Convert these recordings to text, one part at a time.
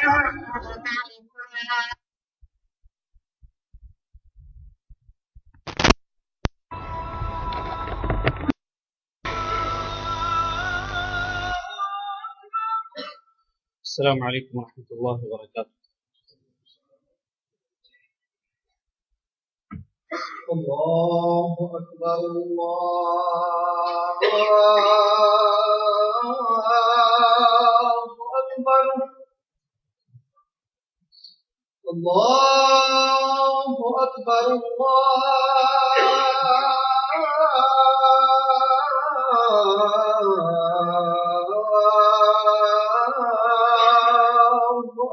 السلام عليكم ورحمة الله وبركاته. الله أكبر الله أكبر الله أكبر الله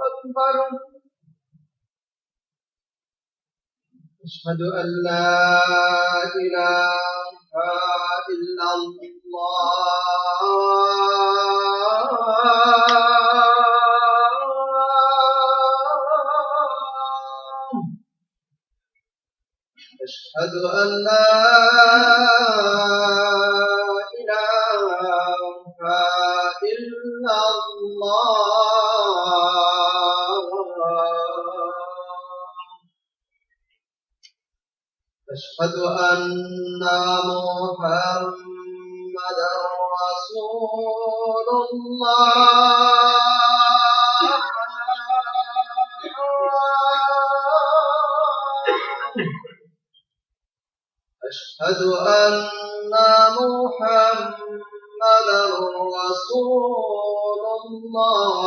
أكبر. أشهد أن لا إله إلا الله. أشهد أن لا إله إلا الله. أشهد أن محمدا رسول الله. أشهد أن محمدا رسول الله.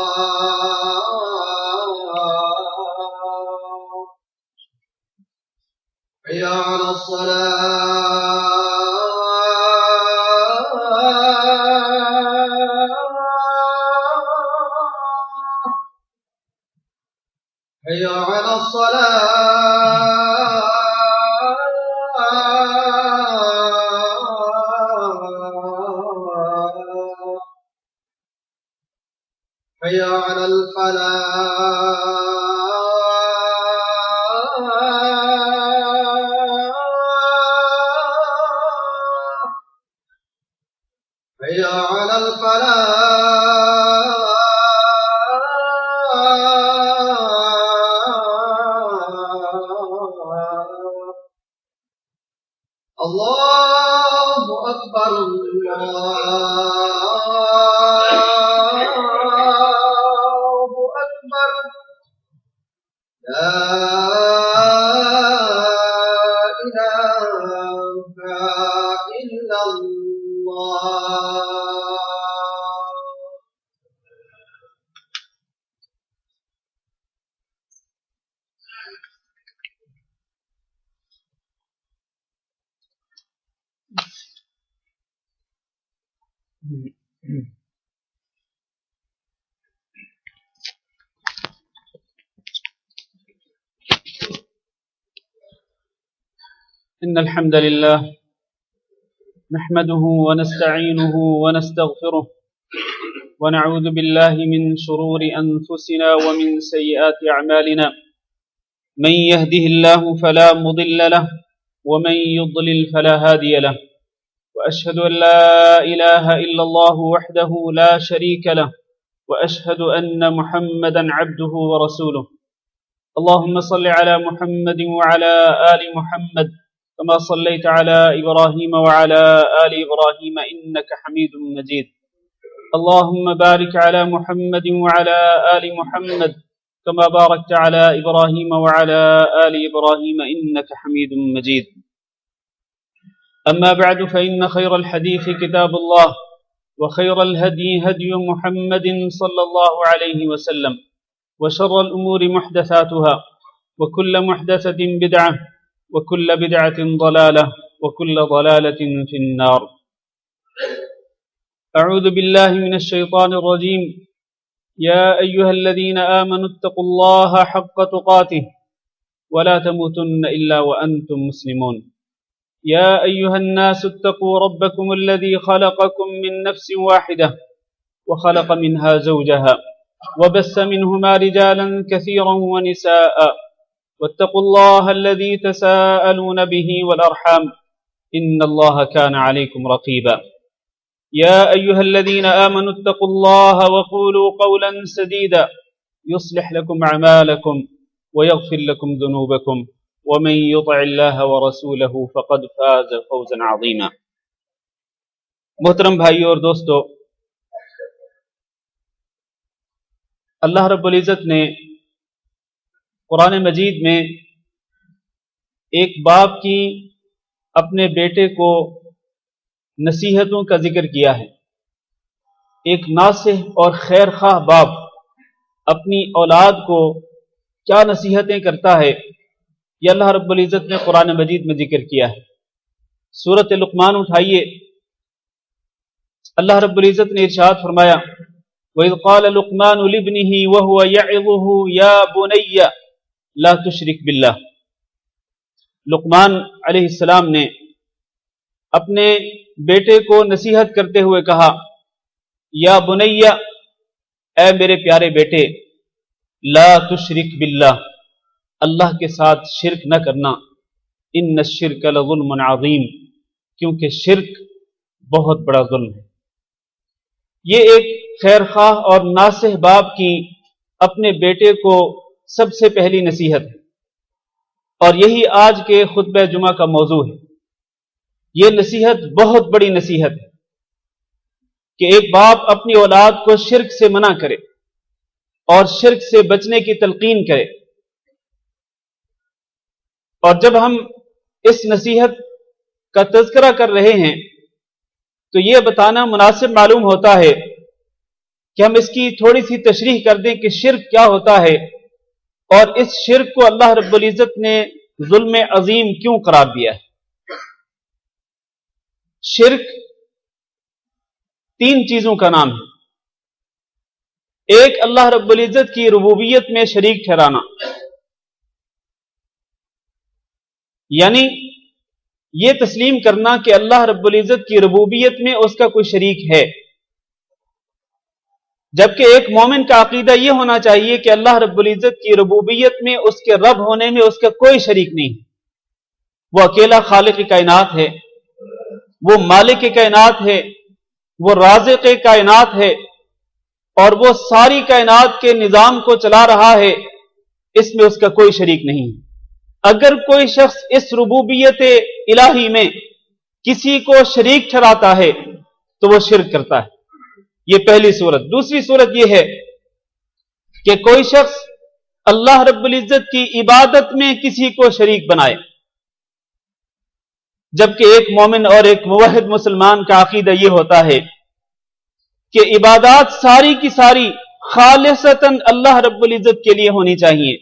حي على الصلاة. حي على الصلاة. حي على الفلاح. حي على الفلاح. الله أكبر الله أكبر. لا إله إلا الله. إن الحمد لله نحمده ونستعينه ونستغفره ونعوذ بالله من شرور أنفسنا ومن سيئات أعمالنا. من يهده الله فلا مضل له ومن يضلل فلا هادي له. وأشهد أن لا إله إلا الله وحده لا شريك له وأشهد أن محمدا عبده ورسوله. اللهم صل على محمد وعلى آل محمد كما صليت على إبراهيم وعلى آل إبراهيم إنك حميد مجيد. اللهم بارك على محمد وعلى آل محمد كما باركت على إبراهيم وعلى آل إبراهيم إنك حميد مجيد. أما بعد فإن خير الحديث كتاب الله وخير الهدي هدي محمد صلى الله عليه وسلم وشر الأمور محدثاتها وكل محدثة بدعة وكل بدعة ضلالة وكل ضلالة في النار. أعوذ بالله من الشيطان الرجيم. يا أيها الذين آمنوا اتقوا الله حق تقاته ولا تموتن إلا وأنتم مسلمون. يا أيها الناس اتقوا ربكم الذي خلقكم من نفس واحدة وخلق منها زوجها وبث منهما رجالا كثيرا ونساء واتقوا الله الذي تساءلون به والأرحام إن الله كان عليكم رقيبا. يا أيها الذين آمنوا اتقوا الله وقولوا قولا سديدا يصلح لكم أعمالكم ويغفر لكم ذنوبكم ومن يطع الله ورسوله فقد فاز فوزا عظيما. محترم بھائیو اور دوستو، اللہ رب العزت نے قرآن مجید میں ایک باپ کی اپنے بیٹے کو نصیحتوں کا ذکر کیا ہے. ایک ناصح اور خیر خواہ باپ اپنی اولاد کو کیا نصیحتیں کرتا ہے، یہ اللہ رب العزت نے قرآن مجید میں ذکر کیا ہے. سورۃ لقمان اٹھائیے، اللہ رب العزت نے ارشاد فرمایا وَإِذْ قَالَ لُقْمَانُ لِابْنِهِ وَهُوَ يَعِظُهُ يَا بُنَيَّ لَا تُشْرِكْ بِاللَّهِ. لقمان علیہ السلام نے اپنے بیٹے کو نصیحت کرتے ہوئے کہا، یا بنیہ، اے میرے پیارے بیٹے، لا تشرک باللہ، اللہ کے ساتھ شرک نہ کرنا، ان الشرک لظلم عظیم، کیونکہ شرک بہت بڑا ظلم ہے. یہ ایک خیر خواہ اور ناصح باپ کی اپنے بیٹے کو سب سے پہلی نصیحت ہے، اور یہی آج کے خطبہ جمعہ کا موضوع ہے. یہ نصیحت بہت بڑی نصیحت ہے کہ ایک باپ اپنی اولاد کو شرک سے منع کرے اور شرک سے بچنے کی تلقین کرے. اور جب ہم اس نصیحت کا تذکرہ کر رہے ہیں تو یہ بتانا مناسب معلوم ہوتا ہے کہ ہم اس کی تھوڑی سی تشریح کر دیں کہ شرک کیا ہوتا ہے، اور اس شرک کو اللہ رب العزت نے ظلم عظیم کیوں قرار دیا ہے. شرک تین چیزوں کا نام ہے. ایک، اللہ رب العزت کی ربوبیت میں شریک ٹھہرانا، یعنی یہ تسلیم کرنا کہ اللہ رب العزت کی ربوبیت میں اس کا کوئی شریک ہے. جبکہ ایک مومن کا عقیدہ یہ ہونا چاہیے کہ اللہ رب العزت کی ربوبیت میں اس کے رب ہونے میں اس کا کوئی شریک نہیں. وہ اکیلا خالق کائنات ہے، وہ مالک کائنات ہے، وہ رازق کائنات ہے، اور وہ ساری کائنات کے نظام کو چلا رہا ہے، اس میں اس کا کوئی شریک نہیں. اگر کوئی شخص اس ربوبیت الہی میں کسی کو شریک ٹھہراتا ہے تو وہ شرک کرتا ہے. یہ پہلی صورت. دوسری صورت یہ ہے کہ کوئی شخص اللہ رب العزت کی عبادت میں کسی کو شریک بنائے، جبکہ ایک مومن اور ایک موحد مسلمان کا عقیدہ یہ ہوتا ہے کہ عبادات ساری کی ساری خالصتاً اللہ رب العزت کے لیے ہونی چاہیے،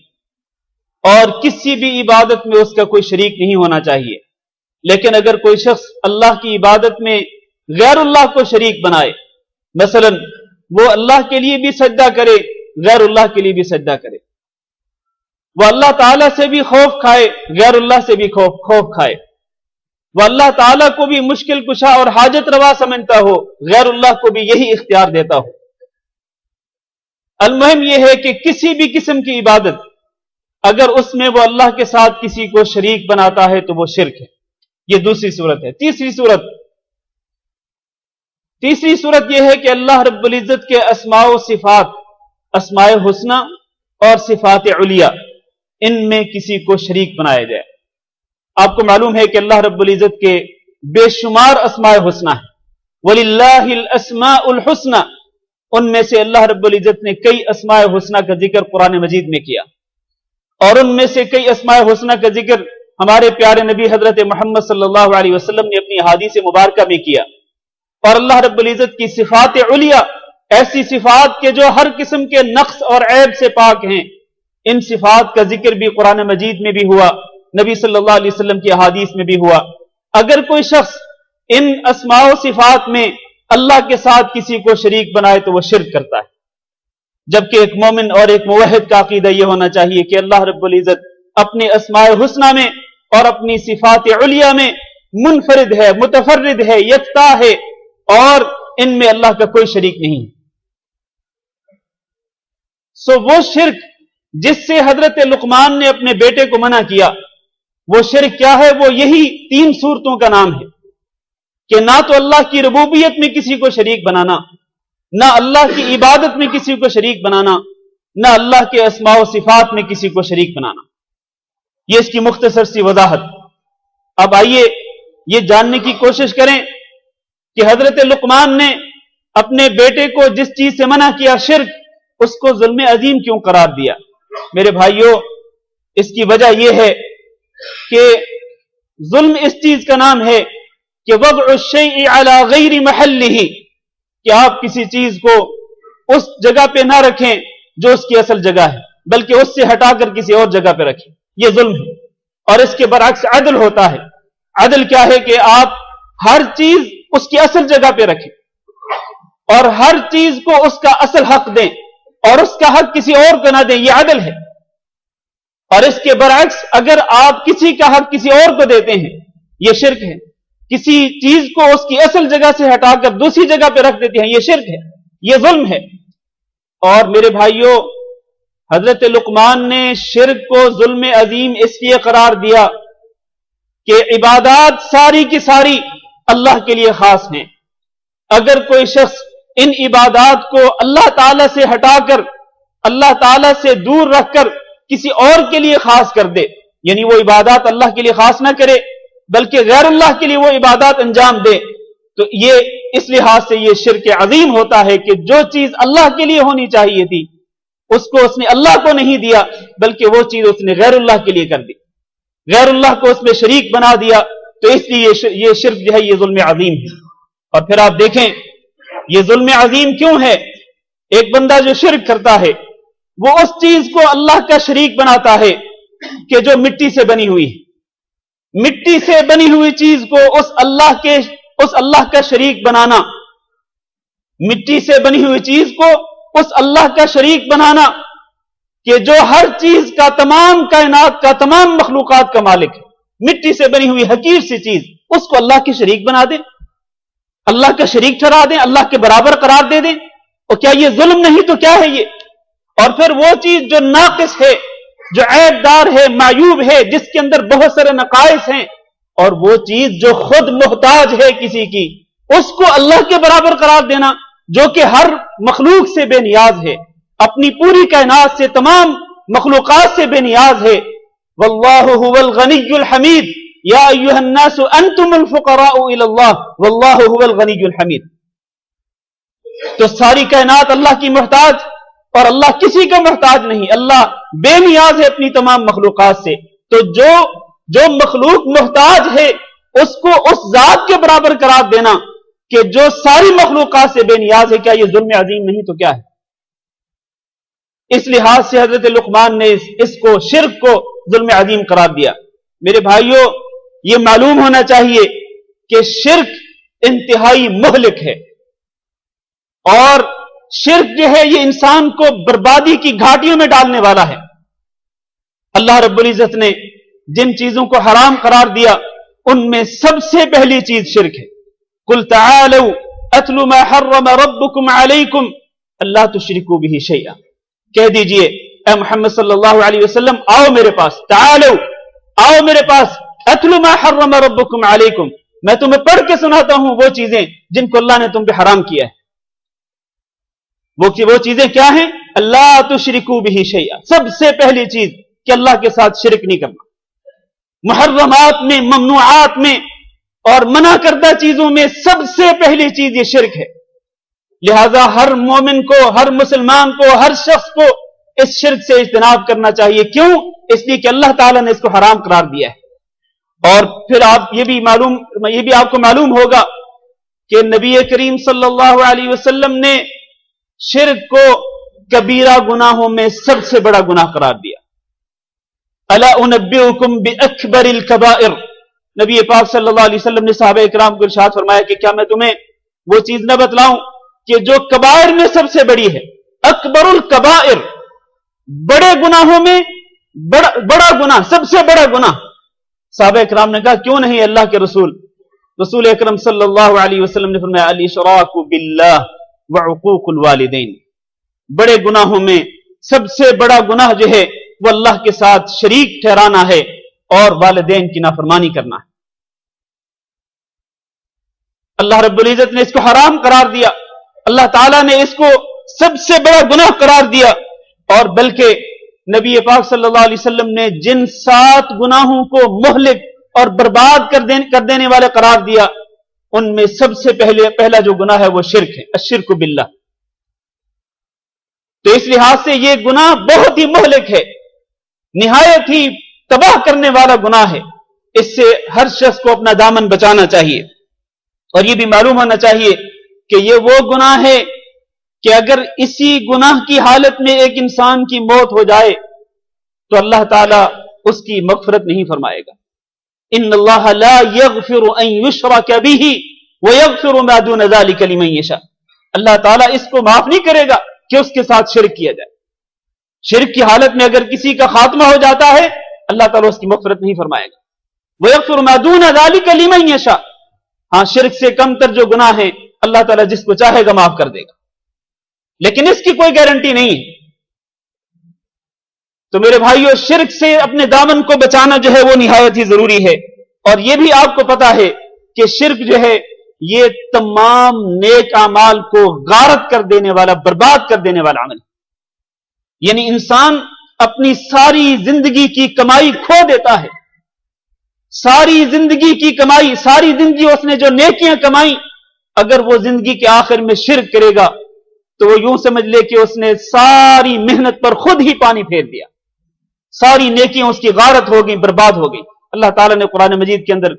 اور کسی بھی عبادت میں اس کا کوئی شریک نہیں ہونا چاہیے. لیکن اگر کوئی شخص اللہ کی عبادت میں غیر اللہ کو شریک بنائے، مثلا وہ اللہ کے لیے بھی سجدہ کرے، غیر اللہ کے لیے بھی سجدہ کرے، وہ اللہ تعالیٰ سے بھی خوف کھائے، غیر اللہ سے بھی خوف کھائے، وہ اللہ تعالیٰ کو بھی مشکل کشا اور حاجت روا سمجھتا ہو، غیر اللہ کو بھی یہی اختیار دیتا ہو. المہم یہ ہے کہ کسی بھی قسم کی عبادت اگر اس میں وہ اللہ کے ساتھ کسی کو شریک بناتا ہے تو وہ شرک ہے. یہ دوسری صورت ہے. تیسری صورت یہ ہے کہ اللہ رب العزت کے اسماء و صفات، اسماء حسنہ اور صفات علیہ، ان میں کسی کو شریک بنایا جائے. آپ کو معلوم ہے کہ اللہ رب العزت کے بے شمار اسماء حسنہ ہیں. وَلِلَّهِ الْأَسْمَاءُ الْحُسْنَى، ان میں سے اللہ رب العزت نے کئی اسماء حسنہ کا ذکر قرآن مجید میں کیا، اور ان میں سے کئی اسماء حسنہ کا ذکر ہمارے پیارے نبی حضرت محمد صلی اللہ علیہ وسلم نے اپنی احادیث مبارکہ میں کیا. اور اللہ رب العزت کی صفات علیہ، ایسی صفات کے جو ہر قسم کے نقص اور عیب سے پاک ہیں، ان صفات کا ذکر بھی قرآن مجید میں بھی ہوا، نبی صلی اللہ علیہ وسلم کی احادیث میں بھی ہوا. اگر کوئی شخص ان اسماء و صفات میں اللہ کے ساتھ کسی کو شریک بنائے تو وہ شرک کرتا ہے. جبکہ ایک مومن اور ایک موحد کا عقیدہ یہ ہونا چاہیے کہ اللہ رب العزت اپنے اسماء حسنہ میں اور اپنی صفات علیہ میں منفرد ہے، متفرد ہے، یکتا ہے، اور ان میں اللہ کا کوئی شریک نہیں. وہ شرک جس سے حضرت لقمان نے اپنے بیٹے کو منع کیا، وہ شرک کیا ہے؟ وہ یہی تین صورتوں کا نام ہے کہ نہ تو اللہ کی ربوبیت میں کسی کو شریک بنانا، نہ اللہ کی عبادت میں کسی کو شریک بنانا، نہ اللہ کے اسماء و صفات میں کسی کو شریک بنانا۔ یہ اس کی مختصر سی وضاحت۔ اب آئیے یہ جاننے کی کوشش کریں کہ حضرت لقمان نے اپنے بیٹے کو جس چیز سے منع کیا شرک، اس کو ظلم عظیم کیوں قرار دیا؟ میرے بھائیوں، اس کی وجہ یہ ہے کہ ظلم اس چیز کا نام ہے کہ وضع الشیء علی غیر محلہ، کہ آپ کسی چیز کو اس جگہ پہ نہ رکھیں جو اس کی اصل جگہ ہے، بلکہ اس سے ہٹا کر کسی اور جگہ پہ رکھیں، یہ ظلم ہے۔ اور اس کے برعکس عدل ہوتا ہے۔ عدل کیا ہے کہ آپ ہر چیز اس کی اصل جگہ پہ رکھیں اور ہر چیز کو اس کا اصل حق دیں اور اس کا حق کسی اور کو نہ دیں، یہ عدل ہے۔ اور اس کے برعکس اگر آپ کسی کا حق کسی اور کو دیتے ہیں، یہ شرک ہے۔ کسی چیز کو اس کی اصل جگہ سے ہٹا کر دوسری جگہ پہ رکھ دیتے ہیں، یہ شرک ہے، یہ ظلم ہے۔ اور میرے بھائیوں، حضرت لقمان نے شرک کو ظلم عظیم اس لیے قرار دیا کہ عبادات ساری کی ساری اللہ کے لیے خاص ہیں۔ اگر کوئی شخص ان عبادات کو اللہ تعالی سے ہٹا کر، اللہ تعالی سے دور رکھ کر کسی اور کے لیے خاص کر دے، یعنی وہ عبادات اللہ کے لیے خاص نہ کرے بلکہ غیر اللہ کے لیے وہ عبادات انجام دے، تو یہ اس لحاظ سے یہ شرک عظیم ہوتا ہے کہ جو چیز اللہ کے لیے ہونی چاہیے تھی اس کو اس نے اللہ کو نہیں دیا، بلکہ وہ چیز اس نے غیر اللہ کے لیے کر دی، غیر اللہ کو اس میں شریک بنا دیا۔ تو اس لیے یہ شرک جو ہے یہ ظلم عظیم ہے۔ اور پھر آپ دیکھیں یہ ظلم عظیم کیوں ہے؟ ایک بندہ جو شرک کرتا ہے وہ اس چیز کو اللہ کا شریک بناتا ہے کہ جو مٹی سے بنی ہوئی ہے۔ مٹی سے بنی ہوئی چیز کو اس اللہ کا شریک بنانا، مٹی سے بنی ہوئی چیز کو اس اللہ کا شریک بنانا کہ جو ہر چیز کا، تمام کائنات کا، تمام مخلوقات کا مالک ہے، مٹی سے بنی ہوئی حقیر سی چیز اس کو اللہ کی شریک بنا دیں، اللہ کا شریک ٹھہرا دیں، اللہ کے برابر قرار دے دیں، اور کیا یہ ظلم نہیں تو کیا ہے یہ؟ اور پھر وہ چیز جو ناقص ہے، جو عیب دار ہے، معیوب ہے، جس کے اندر بہت سارے نقائص ہیں، اور وہ چیز جو خود محتاج ہے کسی کی، اس کو اللہ کے برابر قرار دینا، جو کہ ہر مخلوق سے بے نیاز ہے، اپنی پوری کائنات سے، تمام مخلوقات سے بے نیاز ہے۔ واللہ هو الغنی الحمید یا ایھا الناس انتم الفقراء الی اللہ واللہ هو الغنی الحمید۔ تو ساری کائنات اللہ کی محتاج اور اللہ کسی کا محتاج نہیں، اللہ بے نیاز ہے اپنی تمام مخلوقات سے۔ تو جو مخلوق محتاج ہے اس کو اس ذات کے برابر قرار دینا کہ جو ساری مخلوقات سے بے نیاز ہے، کیا یہ ظلم عظیم نہیں تو کیا ہے؟ اس لحاظ سے حضرت لقمان نے اس کو، شرک کو ظلم عظیم قرار دیا۔ میرے بھائیوں، یہ معلوم ہونا چاہیے کہ شرک انتہائی مہلک ہے، اور شرک جو ہے یہ انسان کو بربادی کی گھاٹیوں میں ڈالنے والا ہے۔ اللہ رب العزت نے جن چیزوں کو حرام قرار دیا ان میں سب سے پہلی چیز شرک ہے۔ قل تعالوا اتل ما حرم ربکم علیکم اللہ تشرکوا بہ شیئا، کہہ دیجئے اے محمد صلی اللہ علیہ وسلم، آؤ میرے پاس، تعالوا، آؤ میرے پاس، اتل ما حرم ربکم علیکم، میں تمہیں پڑھ کے سناتا ہوں وہ چیزیں جن کو اللہ نے تم پہ حرام کیا ہے۔ وہ چیزیں کیا ہیں؟ اللہ تشرکوا بہ شیئا، سب سے پہلی چیز کہ اللہ کے ساتھ شرک نہیں کرنا۔ محرمات میں، ممنوعات میں اور منع کردہ چیزوں میں سب سے پہلی چیز یہ شرک ہے۔ لہذا ہر مومن کو، ہر مسلمان کو، ہر شخص کو اس شرک سے اجتناب کرنا چاہیے۔ کیوں؟ اس لیے کہ اللہ تعالیٰ نے اس کو حرام قرار دیا ہے۔ اور پھر یہ بھی آپ کو معلوم ہوگا کہ نبی کریم صلی اللہ علیہ وسلم نے شرک کو کبیرہ گناہوں میں سب سے بڑا گناہ قرار دیا۔ الا انبئکم باکبر الکبائر، نبی پاک صلی اللہ علیہ وسلم نے صحابہ کرام کو ارشاد فرمایا کہ کیا میں تمہیں وہ چیز نہ بتلاؤں کہ جو کبائر میں سب سے بڑی ہے؟ اکبر الکبائر، بڑے گناہوں میں بڑا گناہ، سب سے بڑا گناہ۔ صحابہ کرام نے کہا کیوں نہیں اللہ کے رسول؟ رسول اکرم صلی اللہ علیہ وسلم نے فرمایا الاشراک باللہ وعقوق الوالدین، بڑے گناہوں میں سب سے بڑا گناہ جو ہے وہ اللہ کے ساتھ شریک ٹھہرانا ہے اور والدین کی نافرمانی کرنا ہے۔ اللہ رب العزت نے اس کو حرام قرار دیا، اللہ تعالیٰ نے اس کو سب سے بڑا گناہ قرار دیا، اور بلکہ نبی پاک صلی اللہ علیہ وسلم نے جن 7 گناہوں کو مہلک اور برباد کر دینے والے قرار دیا، ان میں سب سے پہلا جو گناہ ہے وہ شرک ہے، الشرک باللہ۔ تو اس لحاظ سے یہ گناہ بہت ہی مہلک ہے، نہایت ہی تباہ کرنے والا گناہ ہے۔ اس سے ہر شخص کو اپنا دامن بچانا چاہیے، اور یہ بھی معلوم ہونا چاہیے کہ یہ وہ گناہ ہے کہ اگر اسی گناہ کی حالت میں ایک انسان کی موت ہو جائے تو اللہ تعالیٰ اس کی مغفرت نہیں فرمائے گا۔ ان اللہ لا یغفر ان یشرک بہ ویغفر ما دون ذلک لمن یشاء، اللہ تعالیٰ اس کو معاف نہیں کرے گا کہ اس کے ساتھ شرک کیا جائے۔ شرک کی حالت میں اگر کسی کا خاتمہ ہو جاتا ہے اللہ تعالیٰ اس کی مغفرت نہیں فرمائے گا۔ ویغفر ما دون ذلک لمن یشاء، ہاں شرک سے کم تر جو گناہ ہیں اللہ تعالیٰ جس کو چاہے گا معاف کر دے گا، لیکن اس کی کوئی گارنٹی نہیں ہے۔ تو میرے بھائیو، شرک سے اپنے دامن کو بچانا جو ہے وہ نہایت ہی ضروری ہے، اور یہ بھی آپ کو پتا ہے کہ شرک جو ہے یہ تمام نیک اعمال کو غارت کر دینے والا، برباد کر دینے والا عمل، یعنی انسان اپنی ساری زندگی کی کمائی کھو دیتا ہے، ساری زندگی کی کمائی، ساری زندگی اس نے جو نیکیاں کمائی، اگر وہ زندگی کے آخر میں شرک کرے گا تو وہ یوں سمجھ لے کہ اس نے ساری محنت پر خود ہی پانی پھیر دیا، ساری نیکیاں اس کی غارت ہو گئی، برباد ہو گئی۔ اللہ تعالیٰ نے قرآن مجید کے اندر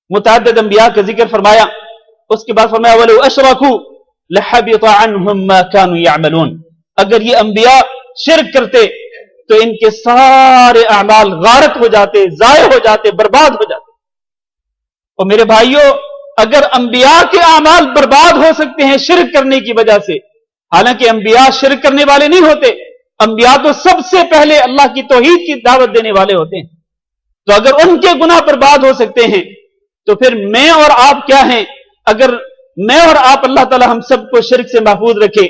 متعدد انبیاء کا ذکر فرمایا، اس کے بعد فرمایا وَلَوْ أَشْرَكُوا لَحَبِطَ عَنْهُمْ مَا كَانُوا يَعْمَلُونَ، اگر یہ انبیاء شرک کرتے تو ان کے سارے اعمال غارت ہو جاتے، ضائع ہو جاتے، برباد ہو جاتے۔ اور میرے بھائیوں، اگر انبیاء کے اعمال برباد ہو سکتے ہیں شرک کرنے کی وجہ سے، حالانکہ انبیاء شرک کرنے والے نہیں ہوتے، انبیاء تو سب سے پہلے اللہ کی توحید کی دعوت دینے والے ہوتے ہیں، تو اگر ان کے گناہ برباد ہو سکتے ہیں تو پھر میں اور آپ کیا ہیں؟ اگر میں اور آپ، اللہ تعالی ہم سب کو شرک سے محفوظ رکھے،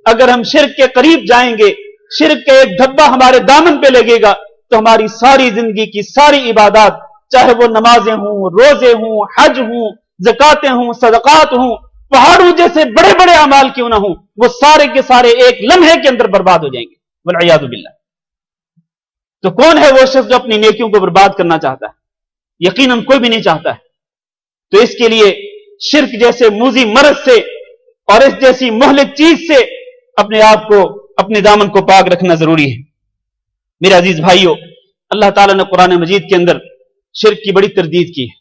اگر ہم شرک کے قریب جائیں گے، شرک کا ایک دھبا ہمارے دامن پہ لگے گا تو ہماری ساری زندگی کی ساری عبادات، چاہے وہ نمازیں ہوں، روزے ہوں، حج ہوں، زکاتیں ہوں، صدقات ہوں، پہاڑوں جیسے بڑے بڑے اعمال کیوں نہ ہوں، وہ سارے کے سارے ایک لمحے کے اندر برباد ہو جائیں گے والعیاذ باللہ۔ تو کون ہے وہ شخص جو اپنی نیکیوں کو برباد کرنا چاہتا ہے؟ یقیناً کوئی بھی نہیں چاہتا ہے۔ تو اس کے لیے شرک جیسے موذی مرض سے اور اس جیسی مہلک چیز سے اپنے آپ کو، اپنے دامن کو پاک رکھنا ضروری ہے۔ میرے عزیز بھائیوں، اللہ تعالیٰ نے قرآن مجید کے اندر شرک کی بڑی تردید کی ہے،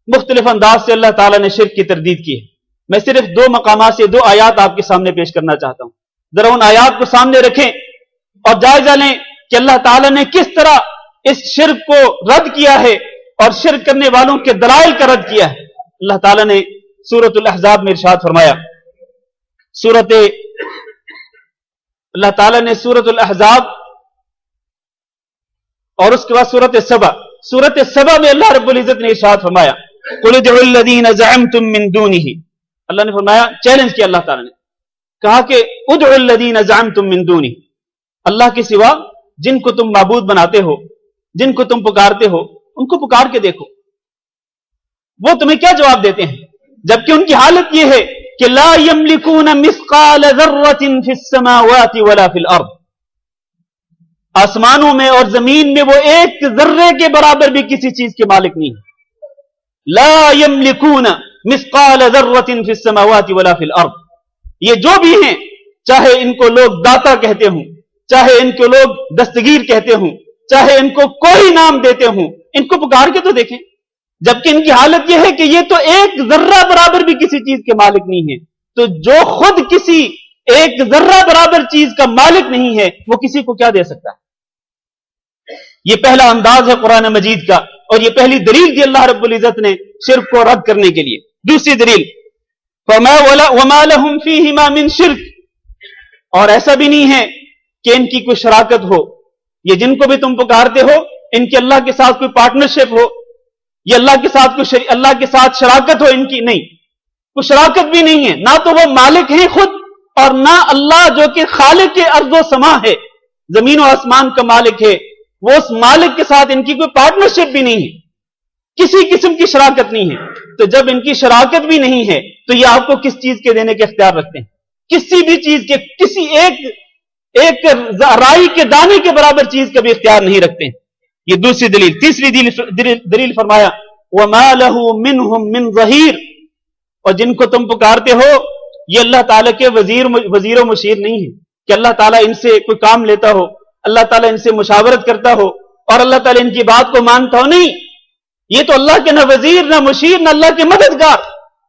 مختلف انداز سے اللہ تعالیٰ نے شرک کی تردید کی ہے۔ میں صرف 2 مقامات سے 2 آیات آپ کے سامنے پیش کرنا چاہتا ہوں، ذرا ان آیات کو سامنے رکھیں اور جائزہ لیں کہ اللہ تعالیٰ نے کس طرح اس شرک کو رد کیا ہے اور شرک کرنے والوں کے دلائل کا رد کیا ہے۔ اللہ تعالیٰ نے سورۃ الاحزاب میں ارشاد فرمایا، اللہ تعالیٰ نے سورۃ الاحزاب اور اس کے بعد سورۃ سبا میں اللہ رب العزت نے ارشاد فرمایا قُلِ ادْعُوا الَّذِينَ زَعَمْتُم مِّن دُونِهِ، اللہ نے فرمایا، چیلنج کیا اللہ تعالیٰ نے، کہا کہ ادعوا الذین زعمتم من دونہ، اللہ کے سوا جن کو تم معبود بناتے ہو، جن کو تم پکارتے ہو، ان کو پکار کے دیکھو، وہ تمہیں کیا جواب دیتے ہیں، جبکہ ان کی حالت یہ ہے کہ لا یملکون مثقال ذرۃ فی السماوات ولا فی الارض، آسمانوں میں اور زمین میں وہ ایک ذرے کے برابر بھی کسی چیز کے مالک نہیں ہے۔ لا یملکون مثقال ذرۃ فی السماوات ولا فی الارض، یہ جو بھی ہیں، چاہے ان کو لوگ داتا کہتے ہوں، چاہے ان کو لوگ دستگیر کہتے ہوں، چاہے ان کو کوئی نام دیتے ہوں، ان کو پکار کے تو دیکھیں، جبکہ ان کی حالت یہ ہے کہ یہ تو ایک ذرہ برابر بھی کسی چیز کے مالک نہیں ہے۔ تو جو خود کسی ایک ذرہ برابر چیز کا مالک نہیں ہے وہ کسی کو کیا دے سکتا ہے؟ یہ پہلا انداز ہے قرآن مجید کا، اور یہ پہلی دلیل دی اللہ رب العزت نے شرک کو رد کرنے کے لیے۔ دوسری دلیل وَمَا لَهُمْ فِيهِمَا مِنْ شِرْك، اور ایسا بھی نہیں ہے کہ ان کی کوئی شراکت ہو، یہ جن کو بھی تم پکارتے ہو ان کے اللہ کے ساتھ کوئی پارٹنرشپ ہو، یہ اللہ کے ساتھ شراکت ہو ان کی، نہیں، کوئی شراکت بھی نہیں ہے، نہ تو وہ مالک ہیں خود اور نہ اللہ جو کہ خالق ارض و سما ہے، زمین و آسمان کا مالک ہے، وہ اس مالک کے ساتھ ان کی کوئی پارٹنرشپ بھی نہیں ہے، کسی قسم کی شراکت نہیں ہے۔ تو جب ان کی شراکت بھی نہیں ہے تو یہ آپ کو کس چیز کے دینے کے اختیار رکھتے ہیں؟ کسی بھی چیز کے، کسی ایک ایک رائی کے دانے کے برابر چیز کا بھی اختیار نہیں رکھتے ہیں. یہ دوسری دلیل. تیسری دلیل فرمایا وَمَا لَهُ مِنْهُمْ مِنْ ظَهِيرٍ، اور جن کو تم پکارتے ہو یہ اللہ تعالیٰ کے وزیر و مشیر نہیں ہے کہ اللہ تعالیٰ ان سے کوئی کام لیتا ہو، اللہ تعالیٰ ان سے مشاورت کرتا ہو اور اللہ تعالیٰ ان کی بات کو مانتا ہو. نہیں، یہ تو اللہ کے نہ وزیر نہ مشیر نہ اللہ کے مددگار،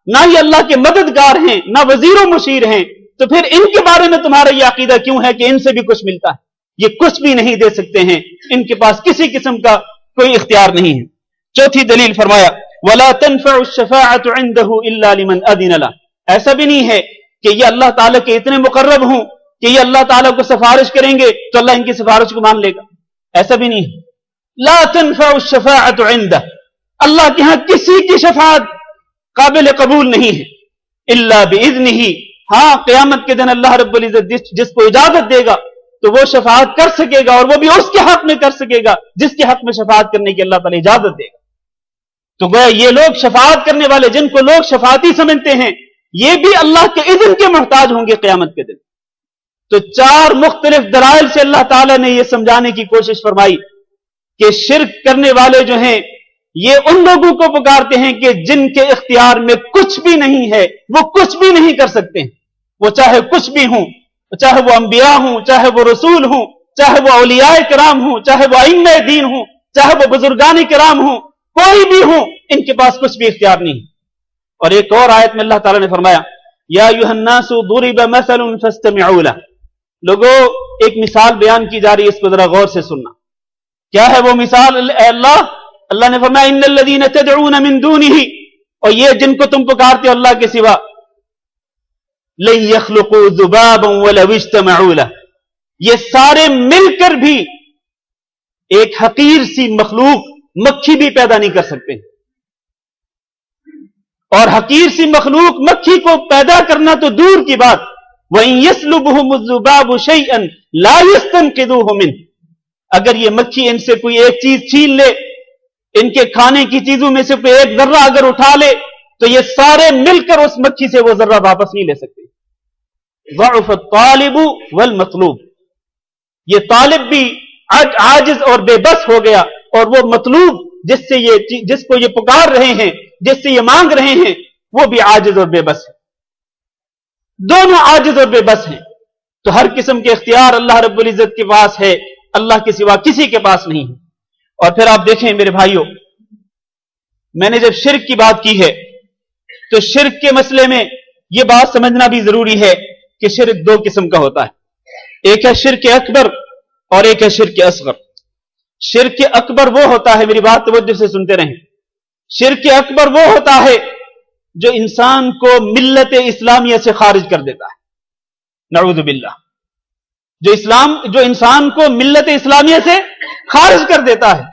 نہ یہ اللہ کے مددگار ہیں نہ وزیر و مشیر ہیں. تو پھر ان کے بارے میں تمہارا یہ عقیدہ کیوں ہے کہ ان سے بھی کچھ ملتا ہے؟ یہ کچھ بھی نہیں دے سکتے ہیں، ان کے پاس کسی قسم کا کوئی اختیار نہیں ہے. چوتھی دلیل فرمایا وَلَا تَنْفَعُ الشَّفَاعَةُ عِنْدَهُ إِلَّا لِمَنْ أَذِنَ لَهُ. ایسا بھی نہیں ہے کہ یہ اللہ تعالیٰ کے اتنے مقرب ہوں کہ یہ اللہ تعالیٰ کو سفارش کریں گے تو اللہ ان کی سفارش کو مان لے گا. ایسا بھی نہیں ہے. لا تنفع الشفاعة عنده، اللہ کے ہاں کسی کی شفاعت قابل قبول نہیں ہے. الا باذنہ، ہاں قیامت کے دن اللہ رب العزت جس کو اجازت دے گا تو وہ شفاعت کر سکے گا، اور وہ بھی اس کے حق میں کر سکے گا جس کے حق میں شفاعت کرنے کی اللہ تعالیٰ اجازت دے گا. تو گویا یہ لوگ شفاعت کرنے والے جن کو لوگ شفاعتی سمجھتے ہیں یہ بھی اللہ کے اذن کے محتاج ہوں گے قیامت کے دن. تو چار مختلف دلائل سے اللہ تعالیٰ نے یہ سمجھانے کی کوشش فرمائی کہ شرک کرنے والے جو ہیں یہ ان لوگوں کو پکارتے ہیں کہ جن کے اختیار میں کچھ بھی نہیں ہے، وہ کچھ بھی نہیں کر سکتے ہیں. وہ چاہے کچھ بھی ہوں، چاہے وہ انبیاء ہوں، چاہے وہ رسول ہوں، چاہے وہ اولیاء کرام ہوں، چاہے وہ ائمہ دین ہوں، چاہے وہ بزرگان کرام ہوں، کوئی بھی ہوں، ان کے پاس کچھ بھی اختیار نہیں. اور ایک اور آیت میں اللہ تعالیٰ نے فرمایا یا ایھا الناس ضرب مثل فاستمعوا له. لوگوں ایک مثال بیان کی جا رہی ہے، اس کو ذرا غور سے سننا. کیا ہے وہ مثال؟ اللہ نے فرمایا ان الذین تدعون من دونه، اور یہ جن کو تم پکارتے ہو اللہ کے سوا، لن يخلقوا ذبابا ولو اجتمعوا له، یہ سارے مل کر بھی ایک حقیر سی مخلوق مکھی بھی پیدا نہیں کر سکتے. اور حقیر سی مخلوق مکھی کو پیدا کرنا تو دور کی بات، وَإِن يَسْلُبْهُمُ الذُّبَابُ شَيْئًا لَا يَسْتَنْقِذُوهُ مِنْهُ، اگر یہ مکھی ان سے کوئی ایک چیز چھین لے، ان کے کھانے کی چیزوں میں سے کوئی ایک ذرہ اگر اٹھا لے تو یہ سارے مل کر اس مکھی سے وہ ذرہ واپس نہیں لے سکتے. ضعف الطالب والمطلوب، یہ طالب بھی عاجز اور بے بس ہو گیا، اور وہ مطلوب جس کو یہ پکار رہے ہیں، جس سے یہ مانگ رہے ہیں، وہ بھی عاجز اور بے بس ہے. دونوں عاجز اور بے بس ہیں. تو ہر قسم کے اختیار اللہ رب العزت کے پاس ہے، اللہ کے سوا کسی کے پاس نہیں ہے. اور پھر آپ دیکھیں میرے بھائیوں، میں نے جب شرک کی بات کی ہے تو شرک کے مسئلے میں یہ بات سمجھنا بھی ضروری ہے کہ شرک دو قسم کا ہوتا ہے. ایک ہے شرک اکبر اور ایک ہے شرک اصغر. شرک اکبر وہ ہوتا ہے، میری بات توجہ سے سنتے رہیں، شرک اکبر وہ ہوتا ہے جو انسان کو ملت اسلامیہ سے خارج کر دیتا ہے، نعوذ باللہ، جو انسان کو ملت اسلامیہ سے خارج کر دیتا ہے.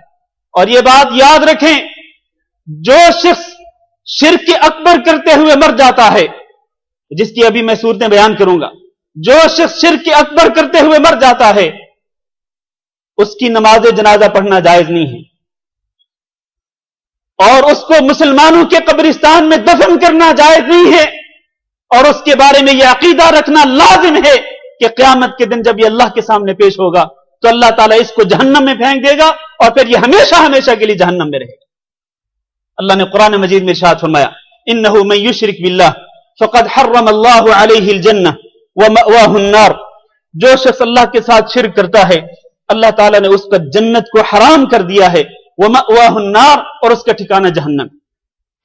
اور یہ بات یاد رکھیں، جو شخص شرک اکبر کرتے ہوئے مر جاتا ہے، جس کی ابھی میں صورتیں بیان کروں گا، جو شخص شرک اکبر کرتے ہوئے مر جاتا ہے اس کی نماز جنازہ پڑھنا جائز نہیں ہے، اور اس کو مسلمانوں کے قبرستان میں دفن کرنا جائز نہیں ہے، اور اس کے بارے میں یہ عقیدہ رکھنا لازم ہے کہ قیامت کے دن جب یہ اللہ کے سامنے پیش ہوگا تو اللہ تعالیٰ اس کو جہنم میں پھینک دے گا اور پھر یہ ہمیشہ ہمیشہ کے لیے جہنم میں رہے گا. اللہ نے قرآن مجید میں ارشاد فرمایا انہ من یشرک باللہ فقد حرم اللہ علیہ الجنہ ومأواہ النار، جو شخص اللہ کے ساتھ شرک کرتا ہے اللہ تعالیٰ نے اس پر جنت کو حرام کر دیا ہے، ومأواہ النار، اور اس کا ٹھکانہ جہنم.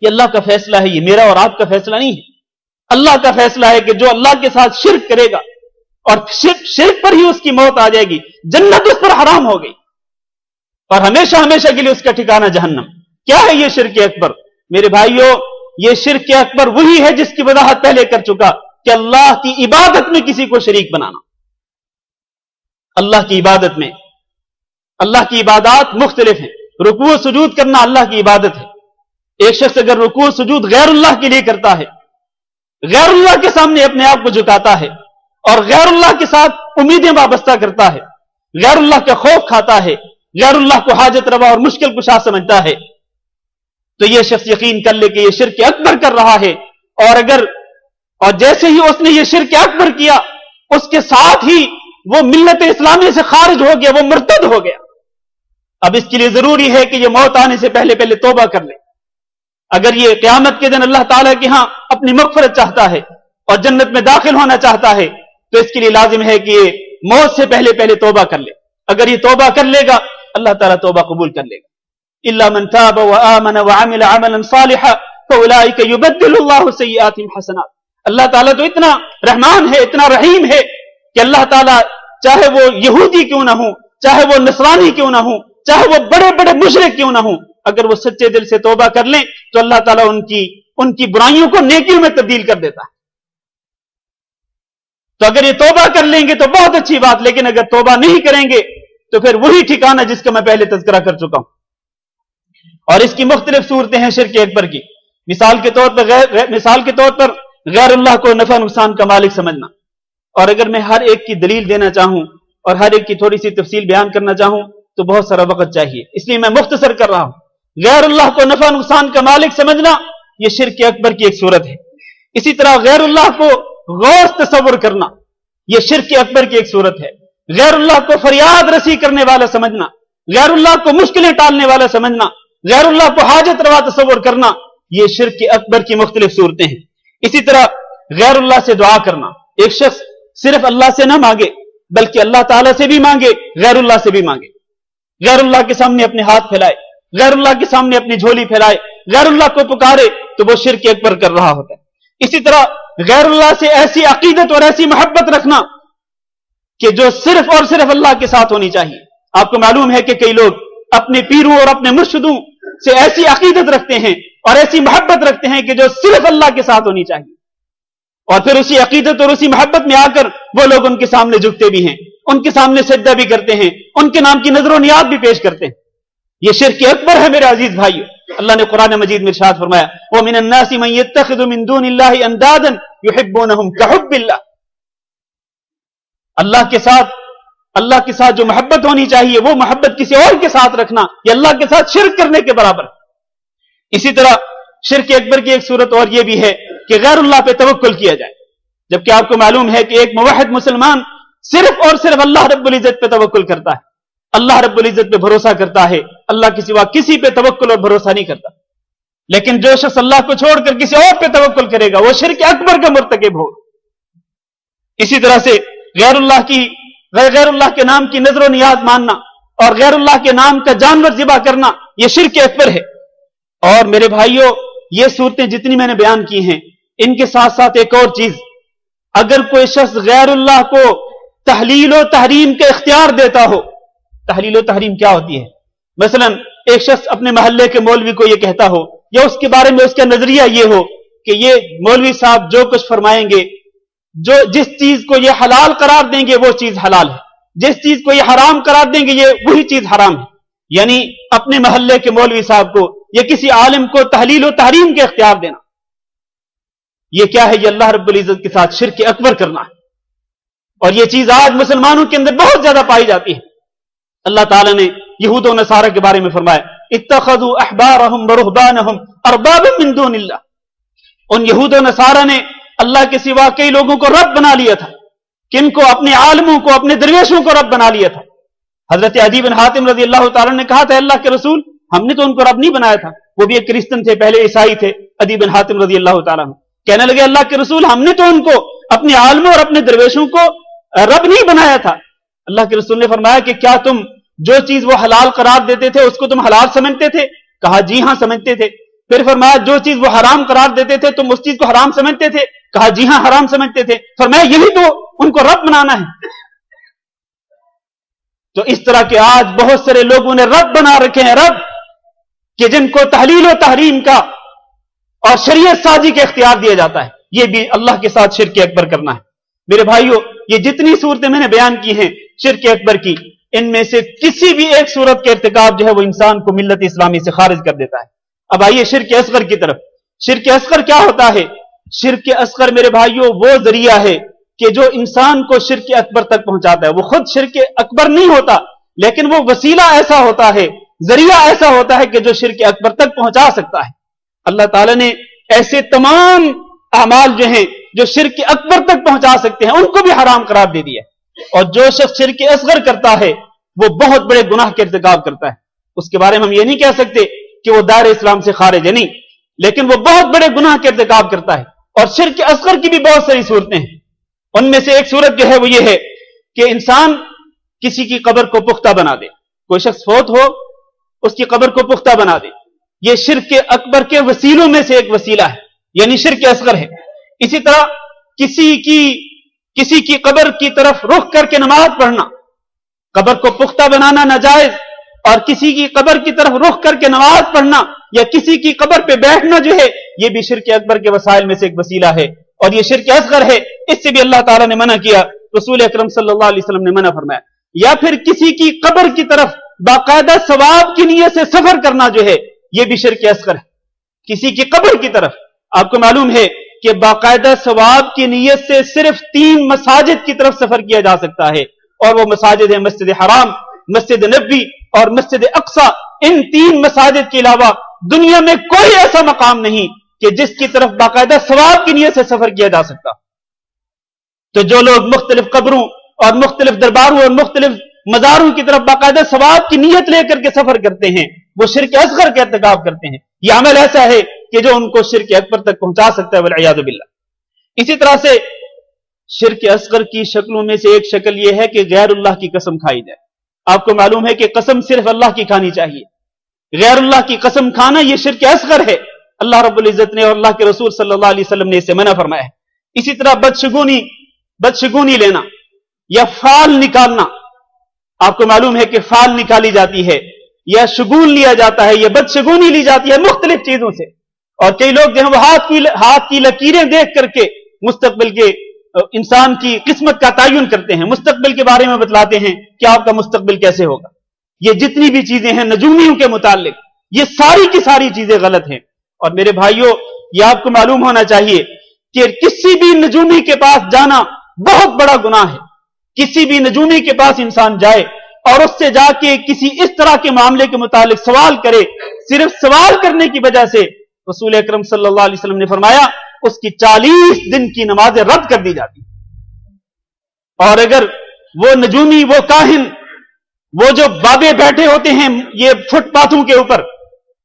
یہ اللہ کا فیصلہ ہے، یہ میرا اور آپ کا فیصلہ نہیں ہے. اللہ کا فیصلہ ہے کہ جو اللہ کے ساتھ شرک کرے گا اور شرک پر ہی اس کی موت آ جائے گی، جنت اس پر حرام ہو گئی اور ہمیشہ ہمیشہ کے لیے اس کا ٹھکانہ جہنم. کیا ہے یہ شرک اکبر؟ میرے بھائیوں، یہ شرک اکبر وہی ہے جس کی وضاحت پہلے کر چکا کہ اللہ کی عبادت میں کسی کو شریک بنانا. اللہ کی عبادت میں، اللہ کی عبادات مختلف ہیں. رکوع سجود کرنا اللہ کی عبادت ہے. ایک شخص اگر رکوع سجود غیر اللہ کے لیے کرتا ہے، غیر اللہ کے سامنے اپنے آپ کو جھکاتا ہے اور غیر اللہ کے ساتھ امیدیں وابستہ کرتا ہے، غیر اللہ کا خوف کھاتا ہے، غیر اللہ کو حاجت روا اور مشکل کشا سمجھتا ہے، تو یہ شخص یقین کر لے کہ یہ شرک اکبر کر رہا ہے. اور جیسے ہی اس نے یہ شرک اکبر کیا، اس کے ساتھ ہی وہ ملت اسلامی سے خارج ہو گیا، وہ مرتد ہو گیا۔ اب اس کے لیے ضروری ہے کہ یہ موت آنے سے پہلے پہلے توبہ کر لے۔ اگر یہ قیامت کے دن اللہ تعالیٰ کے ہاں اپنی مغفرت چاہتا ہے اور جنت میں داخل ہونا چاہتا ہے تو اس کے لیے لازم ہے کہ یہ موت سے پہلے پہلے توبہ کر لے۔ اگر یہ توبہ کر لے گا اللہ تعالیٰ توبہ قبول کر لے گا۔ الا من تاب وآمن وعمل عملا صالحا فاولئک یبدل اللہ سیئاتہم حسنات۔ اللہ تعالیٰ تو اتنا رحمان ہے، اتنا رحیم ہے کہ اللہ تعالیٰ چاہے وہ یہودی کیوں نہ ہوں، چاہے وہ نصرانی کیوں نہ ہوں، چاہے وہ بڑے بڑے مشرک کیوں نہ ہوں، اگر وہ سچے دل سے توبہ کر لیں تو اللہ تعالیٰ ان کی برائیوں کو نیکیوں میں تبدیل کر دیتا ہے۔ تو اگر یہ توبہ کر لیں گے تو بہت اچھی بات، لیکن اگر توبہ نہیں کریں گے تو پھر وہی ٹھکانہ جس کا میں پہلے تذکرہ کر چکا ہوں۔ اور اس کی مختلف صورتیں ہیں شرک اکبر کی۔ مثال کے طور پر غیر اللہ کو نفع نقصان کا مالک سمجھنا۔ اور اگر میں ہر ایک کی دلیل دینا چاہوں اور ہر ایک کی تھوڑی سی تفصیل بیان کرنا چاہوں تو بہت سارا وقت چاہیے، اس لیے میں مختصر کر رہا ہوں۔ غیر اللہ کو نفع نقصان کا مالک سمجھنا یہ شرک اکبر کی ایک صورت ہے۔ اسی طرح غیر اللہ کو غوث تصور کرنا یہ شرک اکبر کی ایک صورت ہے۔ غیر اللہ کو فریاد رسی کرنے والا سمجھنا، غیر اللہ کو مشکلیں ٹالنے والا سمجھنا، غیر اللہ کو حاجت روا تصور کرنا یہ شرک اکبر کی مختلف صورتیں ہیں۔ اسی طرح غیر اللہ سے دعا کرنا، ایک شخص صرف اللہ سے نہ مانگے بلکہ اللہ تعالیٰ سے بھی مانگے، غیر اللہ سے بھی مانگے، غیر اللہ کے سامنے اپنے ہاتھ پھیلائے، غیر اللہ کے سامنے اپنی جھولی پھیلائے، غیر اللہ کو پکارے تو وہ شرک اکبر کر رہا ہوتا ہے۔ اسی طرح غیر اللہ سے ایسی عقیدت اور ایسی محبت رکھنا کہ جو صرف اور صرف اللہ کے ساتھ ہونی چاہیے۔ آپ کو معلوم ہے کہ کئی لوگ اپنے پیروں اور اپنے مرشدوں سے ایسی عقیدت رکھتے ہیں اور ایسی محبت رکھتے ہیں کہ جو صرف اللہ کے ساتھ ہونی چاہیے، اور پھر اسی عقیدت اور اسی محبت میں آ کر وہ لوگ ان کے سامنے جھکتے بھی ہیں، ان کے سامنے سجدہ بھی کرتے ہیں، ان کے نام کی نذر و نیاز بھی پیش کرتے ہیں۔ یہ شرک اکبر ہے میرے عزیز بھائیو۔ اللہ نے قرآن مجید میں ارشاد فرمایا وَمِنَ النَّاسِ مَن يَتَّخِذُ مِن دُونِ اللَّهِ أَندَادًا يُحِبُّونَهُمْ كَحُبِّ اللَّهِ۔ اللہ کے ساتھ جو محبت ہونی چاہیے وہ محبت کسی اور کے ساتھ رکھنا یہ اللہ کے ساتھ شرک کرنے کے برابر ہے۔ اسی طرح شرک اکبر کی ایک صورت اور یہ بھی ہے کہ غیر اللہ پہ توکل کیا جائے، جبکہ آپ کو معلوم ہے کہ ایک موحد مسلمان صرف اور صرف اللہ رب العزت پہ توکل کرتا ہے، اللہ رب العزت پہ بھروسہ کرتا ہے، اللہ کے سوا کسی پہ توکل اور بھروسہ نہیں کرتا۔ لیکن جو شخص اللہ کو چھوڑ کر کسی اور پہ توکل کرے گا وہ شرک اکبر کا مرتکب ہو۔ اسی طرح سے غیر اللہ کے نام کی نذر و نیاز ماننا اور غیر اللہ کے نام کا جانور ذبح کرنا یہ شرک اکبر ہے۔ اور میرے بھائیوں یہ صورتیں جتنی میں نے بیان کی ہیں ان کے ساتھ ساتھ ایک اور چیز، اگر کوئی شخص غیر اللہ کو تحلیل و تحریم کا اختیار دیتا ہو، تحلیل و تحریم کیا ہوتی ہے؟ مثلا ایک شخص اپنے محلے کے مولوی کو یہ کہتا ہو یا اس کے بارے میں اس کا نظریہ یہ ہو کہ یہ مولوی صاحب جو کچھ فرمائیں گے، جس چیز کو یہ حلال قرار دیں گے وہ چیز حلال ہے، جس چیز کو یہ حرام قرار دیں گے یہ وہی چیز حرام ہے۔ یعنی اپنے محلے کے مولوی صاحب کو یا کسی عالم کو تحلیل و تحریم کے اختیار دینا، یہ کیا ہے؟ یہ اللہ رب العزت کے ساتھ شرک اکبر کرنا ہے۔ اور یہ چیز آج مسلمانوں کے اندر بہت زیادہ پائی جاتی ہے۔ اللہ تعالیٰ نے یہود و نصارہ کے بارے میں فرمایا اتخذوا احبارهم ورهبانهم اربابا من دون اللہ، ان یہود و نصارہ نے اللہ کے سوا کئی لوگوں کو رب بنا لیا تھا، کن کو؟ اپنے عالموں کو، اپنے درویشوں کو رب بنا لیا تھا۔ حضرت عدی بن حاتم رضی اللہ تعالیٰ نے کہا تھا اللہ کے رسول ہم نے تو ان کو رب نہیں بنایا تھا، وہ بھی ایک کرسچن تھے، پہلے عیسائی تھے، عدی بن حاتم رضی اللہ تعالیٰ کہنے لگے اللہ کے رسول ہم نے تو ان کو اپنے عالموں اور اپنے درویشوں کو رب نہیں بنایا تھا۔ اللہ کے رسول نے فرمایا کہ کیا تم جو چیز وہ حلال قرار دیتے تھے اس کو تم حلال سمجھتے تھے؟ کہا جی ہاں سمجھتے تھے۔ پھر فرمایا جو چیز وہ حرام قرار دیتے تھے تم اس چیز کو حرام سمجھتے تھے؟ کہا جی ہاں حرام سمجھتے تھے۔ فرمایا یہی تو ان کو رب بنانا ہے۔ تو اس طرح کے آج بہت سارے لوگوں نے رب بنا رکھے ہیں، رب کہ جن کو تحلیل و تحریم کا اور شریعت سازی کا اختیار دیا جاتا ہے، یہ بھی اللہ کے ساتھ شرک اکبر کرنا ہے۔ میرے بھائیوں یہ جتنی صورتیں میں نے بیان کی ہیں شرک اکبر کی، ان میں سے کسی بھی ایک صورت کے ارتکاب جو ہے وہ انسان کو ملت اسلامی سے خارج کر دیتا ہے۔ اب آئیے شرک اصغر کی طرف۔ شرک اصغر کیا ہوتا ہے؟ شرک اصغر میرے بھائیوں وہ ذریعہ ہے کہ جو انسان کو شرک اکبر تک پہنچاتا ہے۔ وہ خود شرک اکبر نہیں ہوتا لیکن وہ وسیلہ ایسا ہوتا ہے، ذریعہ ایسا ہوتا ہے کہ جو شرک اکبر تک پہنچا سکتا ہے۔ اللہ تعالیٰ نے ایسے تمام اعمال جو ہیں جو شرک اکبر تک پہنچا سکتے ہیں ان کو بھی حرام قرار دے دیا اور جو شخص شرک اصغر کرتا ہے وہ بہت بڑے گناہ کے ارتکاب کرتا ہے. اس کے بارے میں ہم یہ نہیں کہہ سکتے کہ وہ دائرہ اسلام سے خارج ہے، نہیں، لیکن وہ بہت بڑے گناہ کے ارتکاب کرتا ہے. اور شرک اصغر کی بھی بہت ساری صورتیں ہیں. ان میں سے ایک صورت جو ہے وہ یہ ہے کہ انسان کسی کی قبر کو پختہ بنا دے. کوئی شخص فوت ہو، اس کی قبر کو پختہ بنا دے. یہ شرک اکبر کے وسیلوں میں سے ایک وسیلہ ہے، یعنی شرک اصغر ہے. اسی طرح کسی کی قبر کی طرف رخ کر کے نماز پڑھنا، قبر کو پختہ بنانا ناجائز، اور کسی کی قبر کی طرف رخ کر کے نماز پڑھنا یا کسی کی قبر پہ بیٹھنا جو ہے یہ بھی شرک اکبر کے وسائل میں سے ایک وسیلہ ہے، اور یہ شرک اصغر ہے. اس سے بھی اللہ تعالیٰ نے منع کیا، رسول اکرم صلی اللہ علیہ وسلم نے منع فرمایا. یا پھر کسی کی قبر کی طرف باقاعدہ ثواب کی نیت سے سفر کرنا جو ہے یہ بھی شرک اصغر ہے. کسی کی قبر کی طرف، آپ کو معلوم ہے کہ باقاعدہ ثواب کی نیت سے صرف 3 مساجد کی طرف سفر کیا جا سکتا ہے، اور وہ مساجد ہیں مسجد حرام، مسجد نبوی اور مسجد اقصی. ان 3 مساجد کے علاوہ دنیا میں کوئی ایسا مقام نہیں کہ جس کی طرف باقاعدہ ثواب کی نیت سے سفر کیا جا سکتا. تو جو لوگ مختلف قبروں اور مختلف درباروں اور مختلف مزاروں کی طرف باقاعدہ ثواب کی نیت لے کر کے سفر کرتے ہیں وہ شرک اصغر کا ارتکاب کرتے ہیں. یہ عمل ایسا ہے کہ جو ان کو شرک اکبر تک پہنچا سکتا ہے والعیاذ باللہ. اسی طرح سے شرک اصغر کی شکلوں میں سے ایک شکل یہ ہے کہ غیر اللہ کی قسم کھائی جائے. آپ کو معلوم ہے کہ قسم صرف اللہ کی کھانی چاہیے، غیر اللہ کی قسم کھانا یہ شرک اصغر ہے. اللہ رب العزت نے اور اللہ کے رسول صلی اللہ علیہ وسلم نے اسے منع فرمایا ہے. اسی طرح بدشگونی لینا یا فال نکالنا، آپ کو معلوم ہے کہ فال نکالی جاتی ہے یا شگون لیا جاتا ہے یا بدشگونی لی جاتی ہے مختلف چیزوں سے. اور کئی لوگ جو ہیں وہ ہاتھ کی لکیریں دیکھ کر کے مستقبل کے انسان کی قسمت کا تعین کرتے ہیں، مستقبل کے بارے میں بتلاتے ہیں کہ آپ کا مستقبل کیسے ہوگا. یہ جتنی بھی چیزیں ہیں نجومیوں کے متعلق، یہ ساری کی ساری چیزیں غلط ہیں. اور میرے بھائیوں، یہ آپ کو معلوم ہونا چاہیے کہ کسی بھی نجومی کے پاس جانا بہت بڑا گناہ ہے. کسی بھی نجومی کے پاس انسان جائے اور اس سے جا کے کسی اس طرح کے معاملے کے متعلق سوال کرے، صرف سوال کرنے کی وجہ سے رسول اکرم صلی اللہ علیہ وسلم نے فرمایا اس کی 40 دن کی نمازیں رد کر دی جاتی. اور اگر وہ نجومی، وہ کاہن، وہ جو بابے بیٹھے ہوتے ہیں یہ فٹ پاتھوں کے اوپر،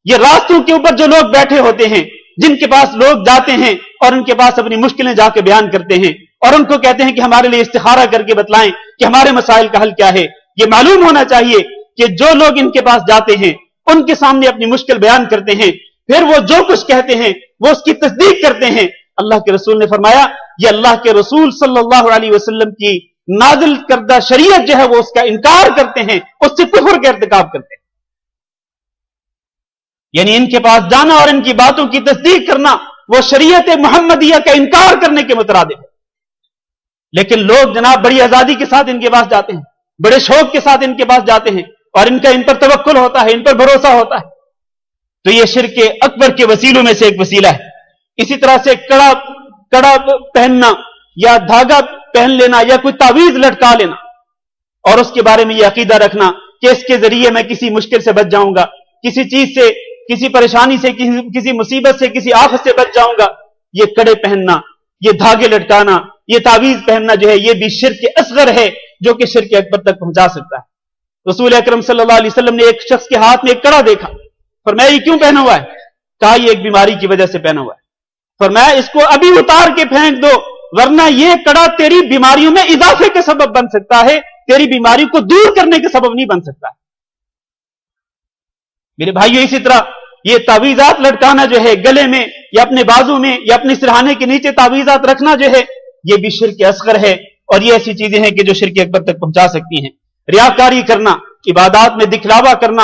یہ راستوں کے اوپر جو لوگ بیٹھے ہوتے ہیں، جن کے پاس لوگ جاتے ہیں اور ان کے پاس اپنی مشکلیں جا کے بیان کرتے ہیں اور ان کو کہتے ہیں کہ ہمارے لیے استخارہ کر کے بتلائیں کہ ہمارے مسائل کا حل کیا ہے. یہ معلوم ہونا چاہیے کہ جو لوگ ان کے پاس جاتے ہیں ان کے سامنے اپنی مشکل بیان کرتے ہیں، پھر وہ جو کچھ کہتے ہیں وہ اس کی تصدیق کرتے ہیں. اللہ کے رسول نے فرمایا یہ اللہ کے رسول صلی اللہ علیہ وسلم کی نازل کردہ شریعت جو ہے وہ اس کا انکار کرتے ہیں، اس سے کفر کا ارتکاب کرتے ہیں. یعنی ان کے پاس جانا اور ان کی باتوں کی تصدیق کرنا وہ شریعت محمدیہ کا انکار کرنے کے مترادف ہے. لیکن لوگ جناب بڑی آزادی کے ساتھ ان کے پاس جاتے ہیں، بڑے شوق کے ساتھ ان کے پاس جاتے ہیں اور ان پر توکل ہوتا ہے، ان پر بھروسہ ہوتا ہے. تو یہ شرک اکبر کے وسیلوں میں سے ایک وسیلہ ہے. اسی طرح سے کڑا پہننا یا دھاگا پہن لینا یا کوئی تعویذ لٹکا لینا اور اس کے بارے میں یہ عقیدہ رکھنا کہ اس کے ذریعے میں کسی مشکل سے بچ جاؤں گا، کسی چیز سے، کسی پریشانی سے، کسی مصیبت سے، کسی آفت سے بچ جاؤں گا. یہ کڑے پہننا، یہ دھاگے لٹکانا، یہ تعویذ پہننا جو ہے یہ بھی شرک اصغر ہے جو کہ شرک اکبر تک پہنچا سکتا ہے. رسول اکرم صلی اللہ علیہ وسلم نے ایک شخص کے ہاتھ میں ایک کڑا دیکھا. فرمایا یہ کیوں پہنا ہوا ہے؟ کہا یہ ایک بیماری کی وجہ سے پہنا ہوا ہے. فرمایا اس کو ابھی اتار کے پھینک دو ورنہ یہ کڑا تیری بیماریوں میں اضافے کے سبب بن سکتا ہے، تیری بیماری کو دور کرنے کے سبب نہیں بن سکتا. میرے بھائیو، اسی طرح یہ تعویذات لٹکانا جو ہے گلے میں یا اپنے بازو میں یا اپنے سرہانے کے نیچے تعویذات رکھنا جو ہے یہ بھی شرک اصغر ہے. اور یہ ایسی چیزیں ہیں کہ جو شرک اکبر تک پہنچا سکتی ہیں. ریاکاری کرنا، عبادات میں دکھلاوا کرنا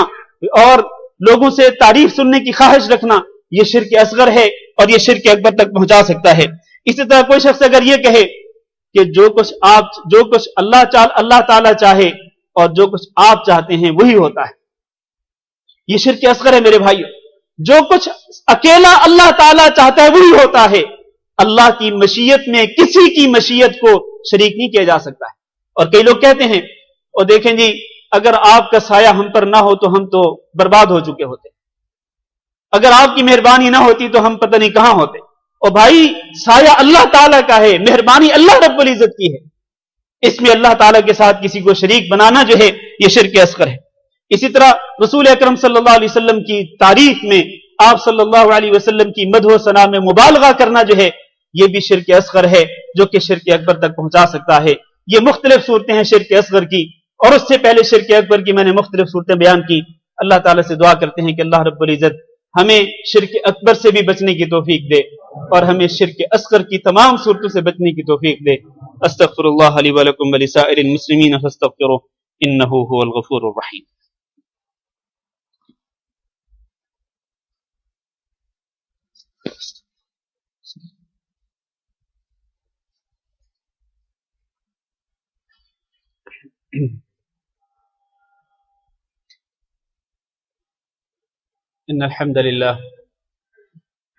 اور لوگوں سے تعریف سننے کی خواہش رکھنا یہ شرک اصغر ہے اور یہ شرک اکبر تک پہنچا سکتا ہے. اسی طرح کوئی شخص اگر یہ کہے کہ جو کچھ اللہ تعالی چاہے اور جو کچھ آپ چاہتے ہیں وہی ہوتا ہے، یہ شرک اصغر ہے. میرے بھائیو، جو کچھ اکیلا اللہ تعالی چاہتا ہے وہی ہوتا ہے. اللہ کی مشیت میں کسی کی مشیت کو شریک نہیں کیا جا سکتا ہے. اور کئی لوگ کہتے ہیں اور دیکھیں جی اگر آپ کا سایہ ہم پر نہ ہو تو ہم تو برباد ہو چکے ہوتے، اگر آپ کی مہربانی نہ ہوتی تو ہم پتہ نہیں کہاں ہوتے. اور بھائی سایہ اللہ تعالیٰ کا ہے، مہربانی اللہ رب العزت کی ہے. اس میں اللہ تعالیٰ کے ساتھ کسی کو شریک بنانا جو ہے یہ شرک اصغر ہے۔ اسی طرح رسول اکرم صلی اللہ علیہ وسلم کی تعریف میں، آپ صلی اللہ علیہ وسلم کی مدح و ثنا میں مبالغہ کرنا جو ہے یہ بھی شرک اصغر ہے، جو کہ شرک اکبر تک پہنچا سکتا ہے۔ یہ مختلف صورتیں ہیں شرک اصغر کی، اور اس سے پہلے شرک اکبر کی میں نے مختلف صورتیں بیان کی۔ اللہ تعالیٰ سے دعا کرتے ہیں کہ اللہ رب العزت ہمیں شرک اکبر سے بھی بچنے کی توفیق دے، اور ہمیں شرک اصغر کی تمام صورتوں سے بچنے کی توفیق دے۔ استغفر اللہ لی ولکم ولسائر المسلمین فاستغفروہ انہ هو الغفور الرحیم۔ ان الحمد للہ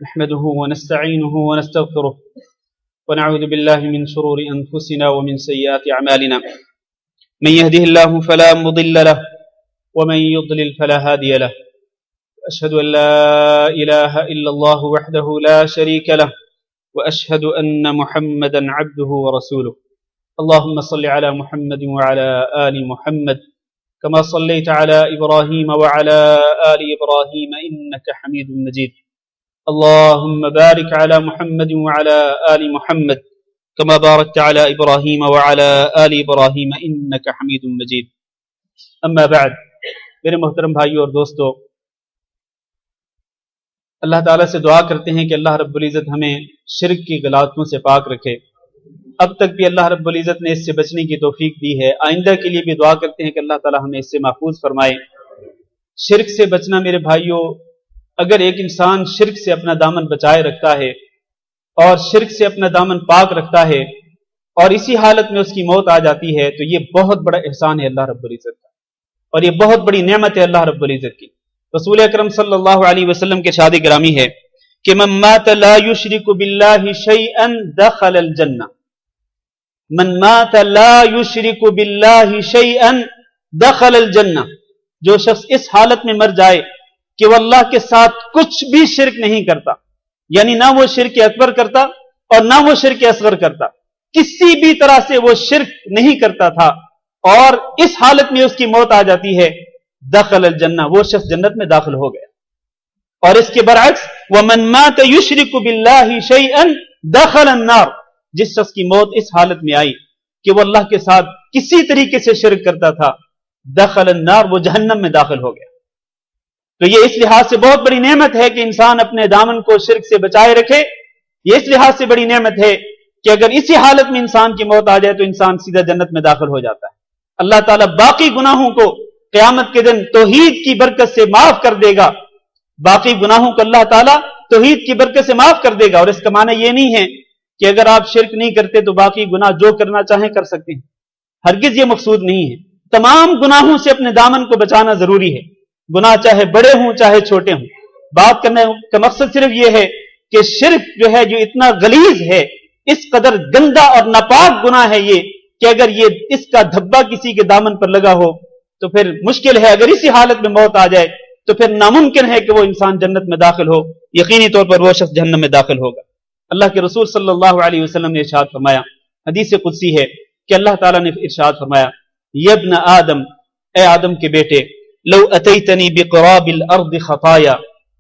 نحمده ونستعینه ونستغفره ونعوذ بالله من شرور انفسنا ومن سیئات اعمالنا من يهده الله فلا مضل له ومن يضلل فلا هادي له واشهد ان لا اله الا الله وحده لا شريك له واشهد ان محمدا عبده ورسوله اللهم صل على محمد وعلى آل محمد كما صليت على إبراهيم وعلى آل إبراهيم إنك حميد مجيد اللهم بارك على محمد وعلى آل محمد كما باركت على إبراهيم وعلى آل إبراهيم إنك حميد مجيد أما بعد میرے محترم بھائیو اور دوستو، اللہ تعالیٰ سے دعا کرتے ہیں کہ اللہ رب العزت ہمیں شرک کی غلطیوں سے پاک رکھے۔ اب تک بھی اللہ رب العزت نے اس سے بچنے کی توفیق دی ہے، آئندہ کے لیے بھی دعا کرتے ہیں کہ اللہ تعالیٰ ہمیں اس سے محفوظ فرمائے۔ شرک سے بچنا میرے بھائیوں، اگر ایک انسان شرک سے اپنا دامن بچائے رکھتا ہے اور شرک سے اپنا دامن پاک رکھتا ہے اور اسی حالت میں اس کی موت آ جاتی ہے تو یہ بہت بڑا احسان ہے اللہ رب العزت کا، اور یہ بہت بڑی نعمت ہے اللہ رب العزت کی۔ رسول اکرم صلی اللہ علیہ وسلم کے ارشاد گرامی ہے کہ من مات لا یشرک باللہ شیئا دخل الجنہ، من مات لا یشرک باللہ شیئا دخل الجنہ، جو شخص اس حالت میں مر جائے کہ وہ اللہ کے ساتھ کچھ بھی شرک نہیں کرتا، یعنی نہ وہ شرک اکبر کرتا اور نہ وہ شرک اصغر کرتا، کسی بھی طرح سے وہ شرک نہیں کرتا تھا، اور اس حالت میں اس کی موت آ جاتی ہے، دخل الجنہ، وہ شخص جنت میں داخل ہو گیا۔ اور اس کے برعکس ومن مات یشرک باللہ شیئا دخل النار، جس شخص کی موت اس حالت میں آئی کہ وہ اللہ کے ساتھ کسی طریقے سے شرک کرتا تھا، دخل النار، وہ جہنم میں داخل ہو گیا۔ تو یہ اس لحاظ سے بہت بڑی نعمت ہے کہ انسان اپنے دامن کو شرک سے بچائے رکھے۔ یہ اس لحاظ سے بڑی نعمت ہے کہ اگر اسی حالت میں انسان کی موت آ جائے تو انسان سیدھا جنت میں داخل ہو جاتا ہے۔ اللہ تعالیٰ باقی گناہوں کو قیامت کے دن توحید کی برکت سے معاف کر دے گا، باقی گناہوں کو اللہ تعالیٰ توحید کی برکت سے معاف کر دے گا۔ اور اس کا معنی یہ نہیں ہے کہ اگر آپ شرک نہیں کرتے تو باقی گناہ جو کرنا چاہیں کر سکتے ہیں، ہرگز یہ مقصود نہیں ہے۔ تمام گناہوں سے اپنے دامن کو بچانا ضروری ہے، گناہ چاہے بڑے ہوں چاہے چھوٹے ہوں۔ بات کرنے کا مقصد صرف یہ ہے کہ شرک جو ہے جو اتنا غلیظ ہے، اس قدر گندا اور ناپاک گناہ ہے یہ کہ اگر یہ اس کا دھبا کسی کے دامن پر لگا ہو تو پھر مشکل ہے، اگر اسی حالت میں موت آ جائے تو پھر ناممکن ہے کہ وہ انسان جنت میں داخل ہو، یقینی طور پر وہ شخص جہنم میں داخل ہوگا۔ اللہ کے رسول صلی اللہ علیہ وسلم نے ارشاد فرمایا، حدیث قدسی ہے کہ اللہ تعالیٰ نے ارشاد فرمایا، یا ابن آدم، اے آدم کے بیٹے، لو اتیتنی بقراب الارض خطایا،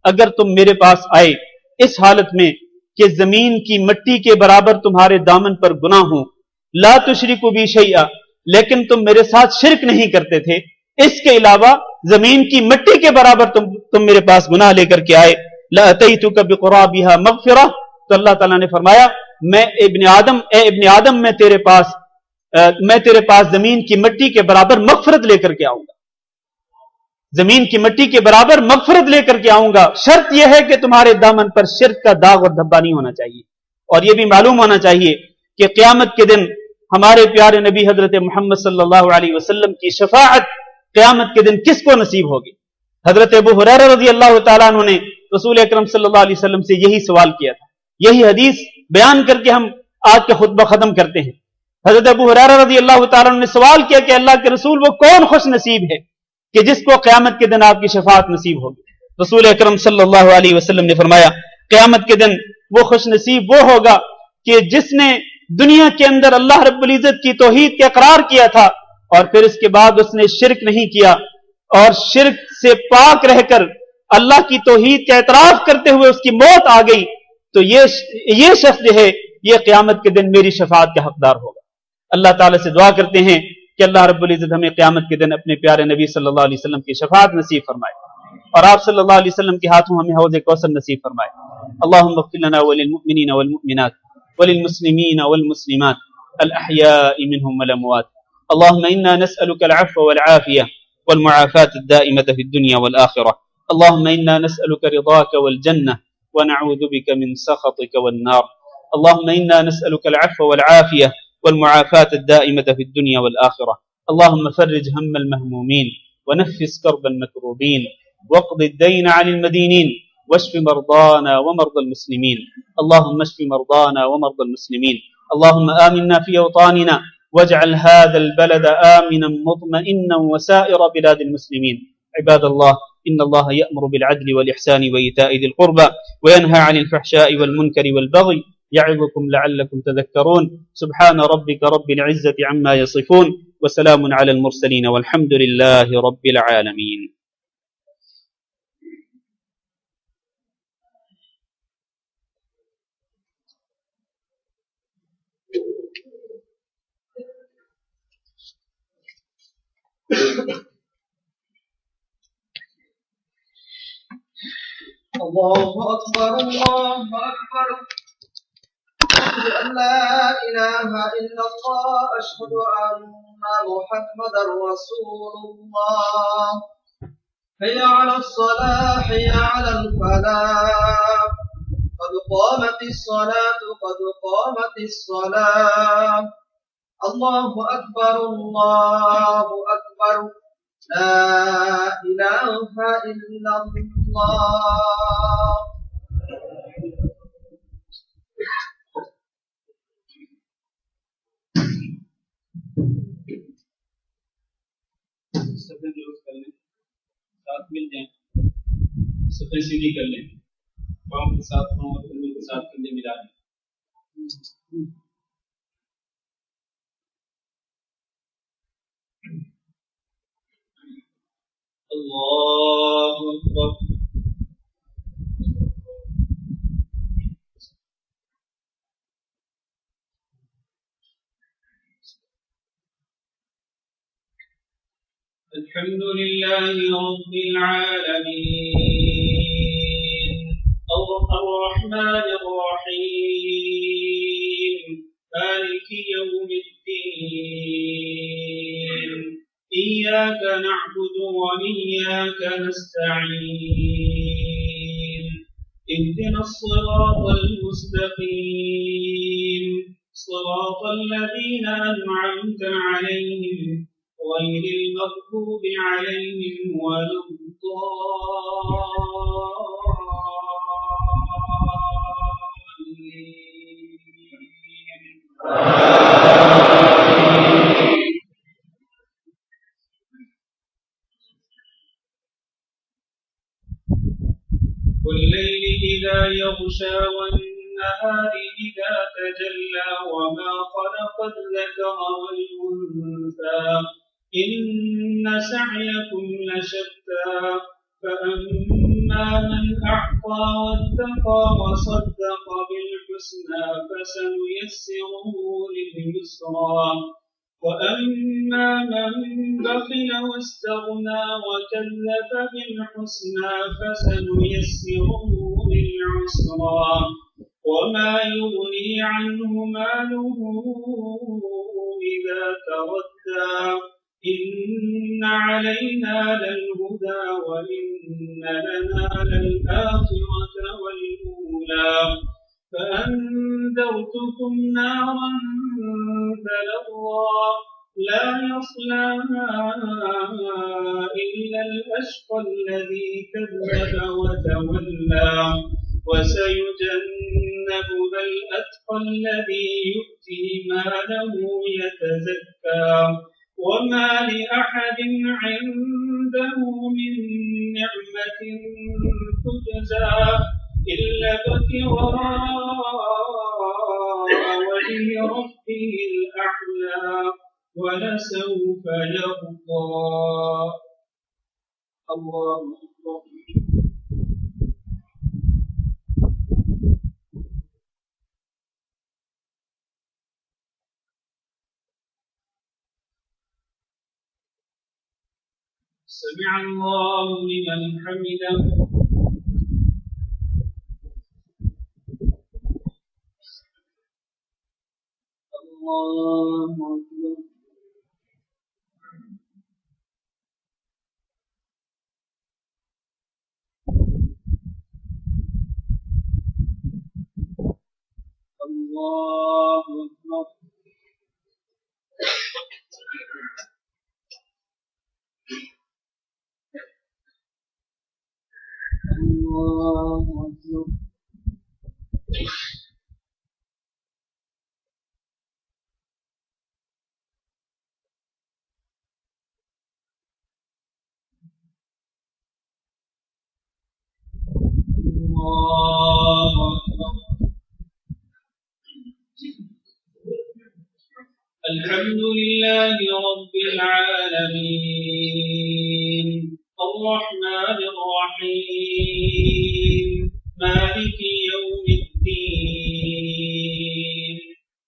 اگر تم میرے پاس آئے اس حالت میں کہ زمین کی مٹی کے برابر تمہارے دامن پر گناہ ہوں، لا تشرکوا بی شیئا، لیکن تم میرے ساتھ شرک نہیں کرتے تھے، اس کے علاوہ زمین کی مٹی کے برابر تم میرے پاس گناہ لے کر کے آئے، لاتیتک بقرابها مغفرہ، تو اللہ تعالیٰ نے فرمایا میں ابن آدم میں تیرے پاس زمین کی مٹی کے برابر مغفرت لے کر کے آؤں گا، زمین کی مٹی کے برابر مغفرت لے کر کے آؤں گا۔ شرط یہ ہے کہ تمہارے دامن پر شرک کا داغ اور دھبا نہیں ہونا چاہیے، اور یہ بھی معلوم ہونا چاہیے کہ قیامت کے دن ہمارے پیارے نبی حضرت محمد صلی اللہ علیہ وسلم کی شفاعت قیامت کے دن کس کو نصیب ہوگی؟ حضرت ابو ہریرہ رضی اللہ تعالیٰ عنہ نے رسول اکرم صلی اللہ علیہ وسلم سے یہی سوال کیا تھا، یہی حدیث بیان کر کے ہم آج کا خطبہ ختم کرتے ہیں۔ حضرت ابو ہریرہ رضی اللہ تعالیٰ عنہ نے سوال کیا کہ اللہ کے رسول وہ کون خوش نصیب ہے کہ جس کو قیامت کے دن آپ کی شفاعت نصیب ہوگی؟ رسول اکرم صلی اللہ علیہ وسلم نے فرمایا قیامت کے دن وہ خوش نصیب وہ ہوگا کہ جس نے دنیا کے اندر اللہ رب العزت کی توحید کا اقرار کیا تھا اور پھر اس کے بعد اس نے شرک نہیں کیا اور شرک سے پاک رہ کر اللہ کی توحید کا اعتراف کرتے ہوئے اس کی موت آ گئی، تو یہ شخص جو ہے یہ قیامت کے دن میری شفاعت کا حقدار ہوگا۔ اللہ تعالیٰ سے دعا کرتے ہیں کہ اللہ رب العزت ہمیں قیامت کے دن اپنے پیارے نبی صلی اللہ علیہ وسلم کی شفاعت نصیب فرمائے اور آپ صلی اللہ علیہ وسلم کے ہاتھوں ہمیں حوض کوثر نصیب فرمائے۔ اللهم اغفر لنا وللمؤمنين والمؤمنات وللمسلمين والمسلمات الأحياء منهم والأموات. اللهم إنا نسألك العفو والعافية والمعافاة الدائمة في الدنيا والآخرة. اللهم إنا نسألك رضاك والجنة ونعوذ بك من سخطك والنار. اللهم إنا نسألك العفو والعافية والمعافاة الدائمة في الدنيا والآخرة. اللهم فرج هم المهمومين ونفس كرب المكروبين واقض الدين عن المدينين واشف مرضانا ومرضى المسلمين. اللهم اشف مرضانا ومرضى المسلمين. اللهم آمنا في أوطاننا واجعل هذا البلد آمنا مطمئنا وسائر بلاد المسلمين. عباد الله، إن الله يأمر بالعدل والإحسان وإيتاء ذي القربى وينهى عن الفحشاء والمنكر والبغي يعظكم لعلكم تذكرون. سبحان ربك رب العزة عما يصفون وسلام على المرسلين والحمد لله رب العالمين. الله أكبر الله أكبر أشهد أن لا إله إلا الله أشهد أن محمدا رسول الله حي على الصلاة حي على الفلاح قد قامت الصلاة قد قامت الصلاة الله أكبر الله أكبر لا إله إلا الله. صفحے درست کر لیں، ساتھ مل جائیں، صفحے سیدھی کر لیں، پاؤں کے ساتھ پاؤں اور کندھوں کے ساتھ کندھے ملا لیں۔ اللہ اکبر۔ الحمد لله رب العالمين الرحمن الرحيم مالك يوم الدين إياك نعبد وإياك نستعين اهدنا الصراط المستقيم صراط الذين أنعمت عليهم غير المغضوب عليهم ولا والليل إذا يغشى والنهار إذا تجلى وما خلق الذكر والأنثى إن سعيكم لشتى فأما من أعطى واتقى وصدق بالحسنى فسنيسره لليسرى وأما من بخل واستغنى وكذب بالحسنى فسنيسره للعسرى وما يغني عنه ماله إذا تردى إن علينا للهدى وإن لنا للآخرة والأولى فأنذرتكم نارا تلظى لا يصلاها إلا الأشقى الذي كذب وتولى وسيجنبها الأتقى الذي يؤتي ماله يتزكى وما لأحد عنده من نعمة تجزى إلا ابتغاء وجه ربه الأعلى ولسوف يرضى. الله أكبر. سمع الله لمن حمده. الله أكبر. الله أكبر. الله أكبر. الله أكبر. الحمد لله رب العالمين الرحمن الرحيم مالك يوم الدين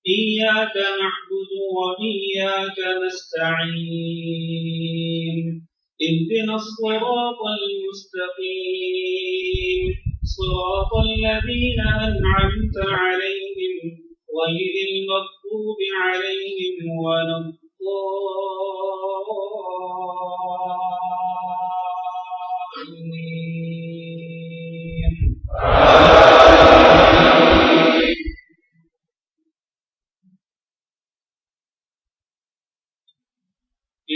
إياك نعبد وإياك نستعين اهدنا الصراط المستقيم صراط الذين أنعمت عليهم غير المغضوب عليهم ولا الضالين.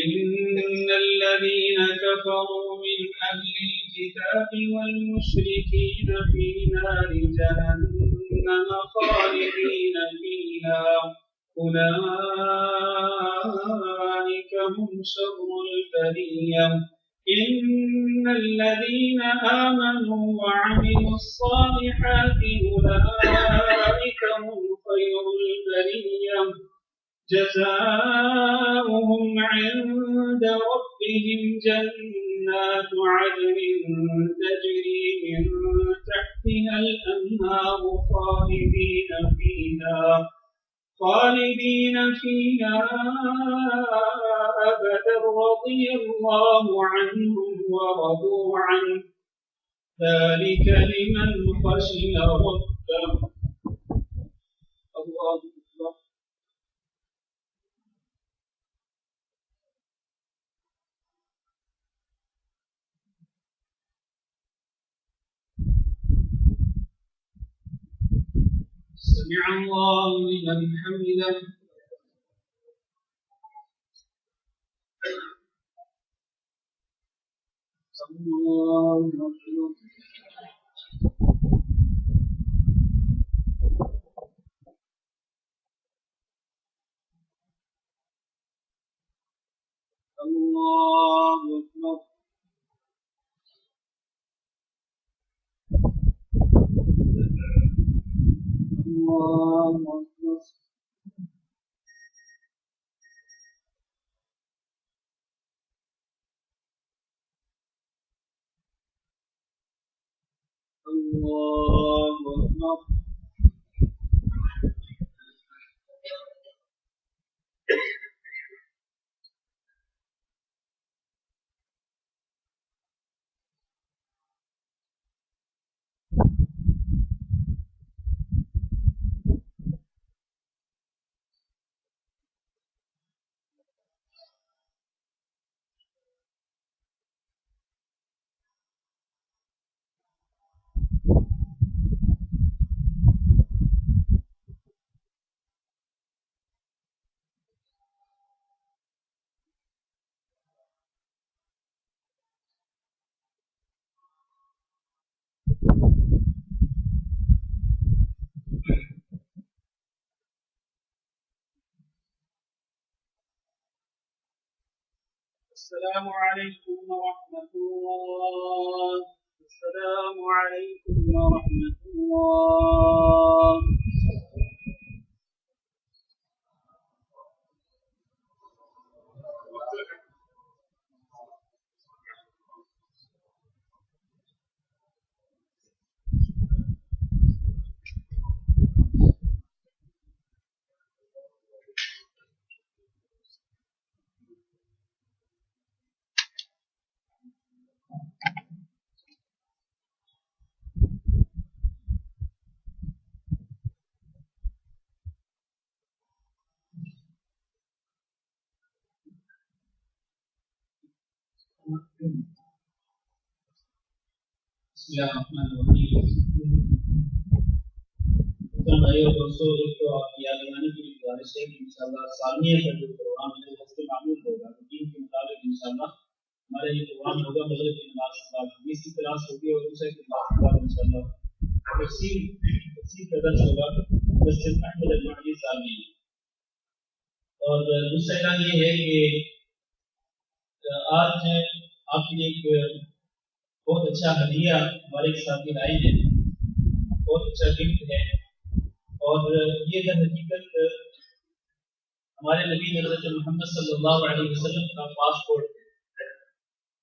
إن الذين كفروا من أهل الكتاب والمشركين في نار جهنم خالدين فيها أولئك هم شر البرية. إن الذين آمنوا وعملوا الصالحات أولئك هم خير البرية جزاؤهم عند ربهم جنات عدن تجري من تحتها الأنهار خالدين فيها أبدا رضي الله عنهم ورضوا عنه ذلك لمن خشي ربه. الله أكبر. سمع الله لمن حمده. الله أكبر. الله أكبر. الله أكبر. الله أكبر. السلام عليكم ورحمة الله. السلام عليكم ورحمة الله. بسم اللہ الرحمن الرحیم۔ بھائی اور دوستوں، ایک تو آپ یاد دلانے کی گزارش ہے کہ انشاءاللہ سالمیہ کا جو پروگرام ہے اس کے معمول ہوگا، روٹین کے مطابق انشاءاللہ ہمارا یہ پروگرام ہوگا مغرب کی نماز کے بعد 20 کی کلاس ہوگی اور دوسرے کی کلاس کے بعد انشاءاللہ تفسیر کا درس ہوگا مسجد احمد المہدی سالمیہ۔ اور دوسرا اعلان یہ ہے کہ آج آپ کے لیے ایک بہت اچھا ہدیہ ہمارے ایک ساتھی لائے ہیں، بہت اچھا گفٹ ہے، اور یہ در حقیقت ہمارے نبی حضرت محمد صلی اللہ علیہ وسلم کا پاسپورٹ ہے۔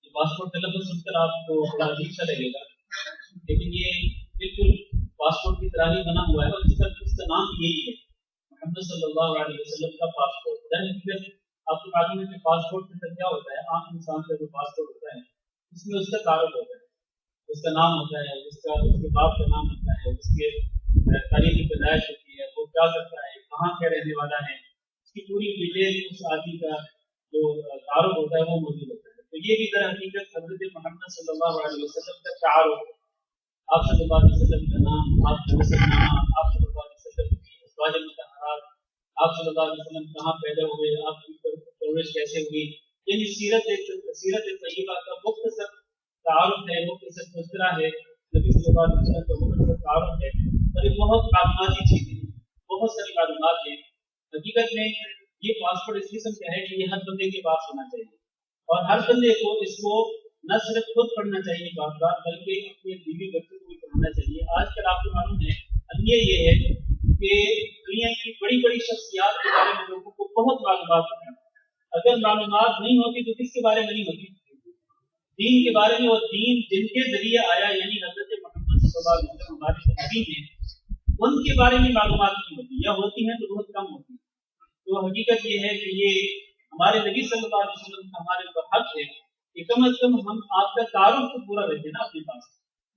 یہ پاسپورٹ کا لفظ سن کر آپ کو بڑا عجیب سا لگے گا، لیکن یہ بالکل پاسپورٹ کی طرح ہی بنا ہوا ہے، اور اس کا نام یہی ہے، محمد صلی اللہ علیہ وسلم کا پاسپورٹ۔ در حقیقت آپ کو معلوم ہے کہ پاسپورٹ کے اندر کیا ہوتا ہے، عام انسان کا جو پاسپورٹ ہوتا ہے اس میں اس کا تعارف ہوتا ہے، اس کا نام ہوتا ہے، اس کے باپ کا نام ہوتا ہے، اس کے تاریخی پیدائش ہوتی ہے، وہ کیا کرتا ہے، کہاں کا رہنے والا ہے، اس کی پوری ڈیٹیل اس آدمی کا جو تعارف ہوتا ہے وہ موجود ہوتا ہے۔ تو یہ بھی در حقیقت حضرت محمد صلی اللہ علیہ وسلم کا تعارف ہے۔ آپ صلی اللہ علیہ وسلم کا نام، آپ کا نسب نامہ، آپ صلی اللہ علیہ وسلم کی ازواج مطہرات، آپ صلی اللہ علیہ وسلم کہاں پیدا ہوئے، آپ کی پرورش کیسے ہوئی، یعنی سیرت طیبہ کا مختصر تعارف ہے، مختصر تذکرہ ہے، نبی صلی اللہ علیہ وسلم کا مختصر تعارف ہے، اور یہ بہت معلوماتی چیز ہے، بہت ساری معلومات ہیں۔ حقیقت میں یہ پاسپورٹ اس قسم کا ہے کہ یہ ہر بندے کے پاس ہونا چاہیے، اور ہر بندے کو اس کو نہ صرف خود پڑھنا چاہیے بات بات، بلکہ اپنے بیوی بچوں کو بھی پڑھنا چاہیے۔ آج کل آپ کو معلوم ہے اندیہ یہ ہے کہ دنیا کی بڑی بڑی شخصیات کے بارے میں لوگوں کو بہت معلومات ہوتی ہیں، اگر معلومات نہیں ہوتی تو کس کے بارے میں نہیں ہوتی؟ دین کے بارے میں، اور دین جن کے ذریعے آیا یعنی حضرت محمد صلی اللہ علیہ وسلم ہمارے نبی ہیں، ان کے بارے میں معلومات نہیں ہوتی، یا ہوتی ہیں تو بہت کم ہوتی ہیں۔ تو حقیقت یہ ہے کہ یہ ہمارے نبی صلی اللہ علیہ وسلم کا ہمارے اوپر حق ہے کہ کم از کم ہم آپ کا تعارف تو پورا رکھیں نا اپنے پاس،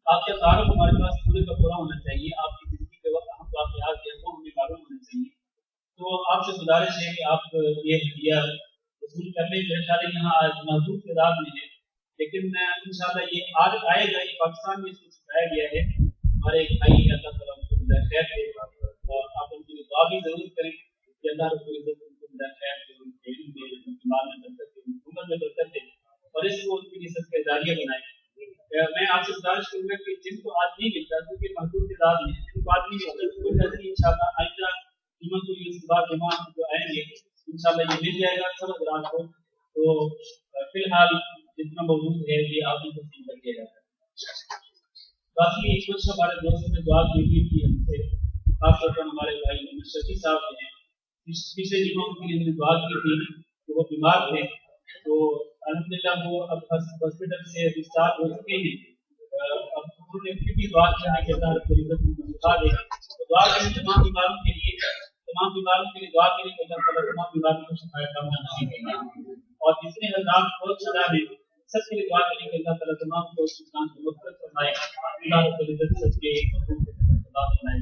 آپ کا تعارف ہمارے پاس پورے کا پورا ہونا چاہیے، آپ کی زندگی کے وقت ہم آپ یاد ہے وہ ہمیں معلوم ہونا چاہیے۔ تو آپ سے گزارش ہے کہ آپ یہ ہدیہ وصول کر لیں۔ میرے خیال ہے یہاں آج محدود تعداد میں ہے، لیکن انشاءاللہ یہ آج آئے گا، یہ پاکستان میں اس کو سکھایا گیا ہے۔ ہمارے ایک بھائی ہیں، اللہ تعالیٰ ان کو ہدایت خیر دے، اور آپ ان کے لیے دعا بھی ضرور کریں کہ اللہ رب العزت ان کو ہدایت خیر دے، ان کے علم دے، ان کی مال میں برکت دے، ان کی عمر میں برکت دے، اور اس کو ان کے لیے صدقہ جاریہ بنائے۔ میں آپ سے گزارش کروں گا کہ جن کو آج نہیں ملتا، کیونکہ محدود تعداد میں جن کو آج نہیں ملتا، کوئی نظری انشاءاللہ آئندہ جمعہ کو اس کے بعد جمعہ جو آئیں گے انشاءاللہ یہ مل جائے گا سب حضرات کو۔ تو فی الحال جتنا موجود ہے یہ آپ کو تقسیم کر دیا جاتا ہے۔ باقی کچھ ہمارے دوستوں نے دعا کی تھی ہم سے، خاص طور پر ہمارے بھائی محمد شفیع صاحب جو ہیں، پچھلے جمعہ کے لیے ہم نے دعا کی تھی کہ وہ بیمار تھے، تو الحمدللہ وہ اب ہاسپٹل سے ڈسچارج ہو چکے ہیں۔ اب انہوں نے پھر بھی دعا کیا کہ اللہ رب العزت ان کو شفا دے، تو دعا کریں تمام بیماروں کے لیے دعا کریں کہ اللہ تعالیٰ تمام بیماروں کو شفا کاملہ نصیب فرمائے، اور جتنے حضرات بہت شدہ ہیں سب کے لیے دعا کریں کہ اللہ تعالیٰ تمام کو اس انسان کو مغفرت فرمائے، اللہ رب العزت سب کے مخلوق کو جنت عطا فرمائے۔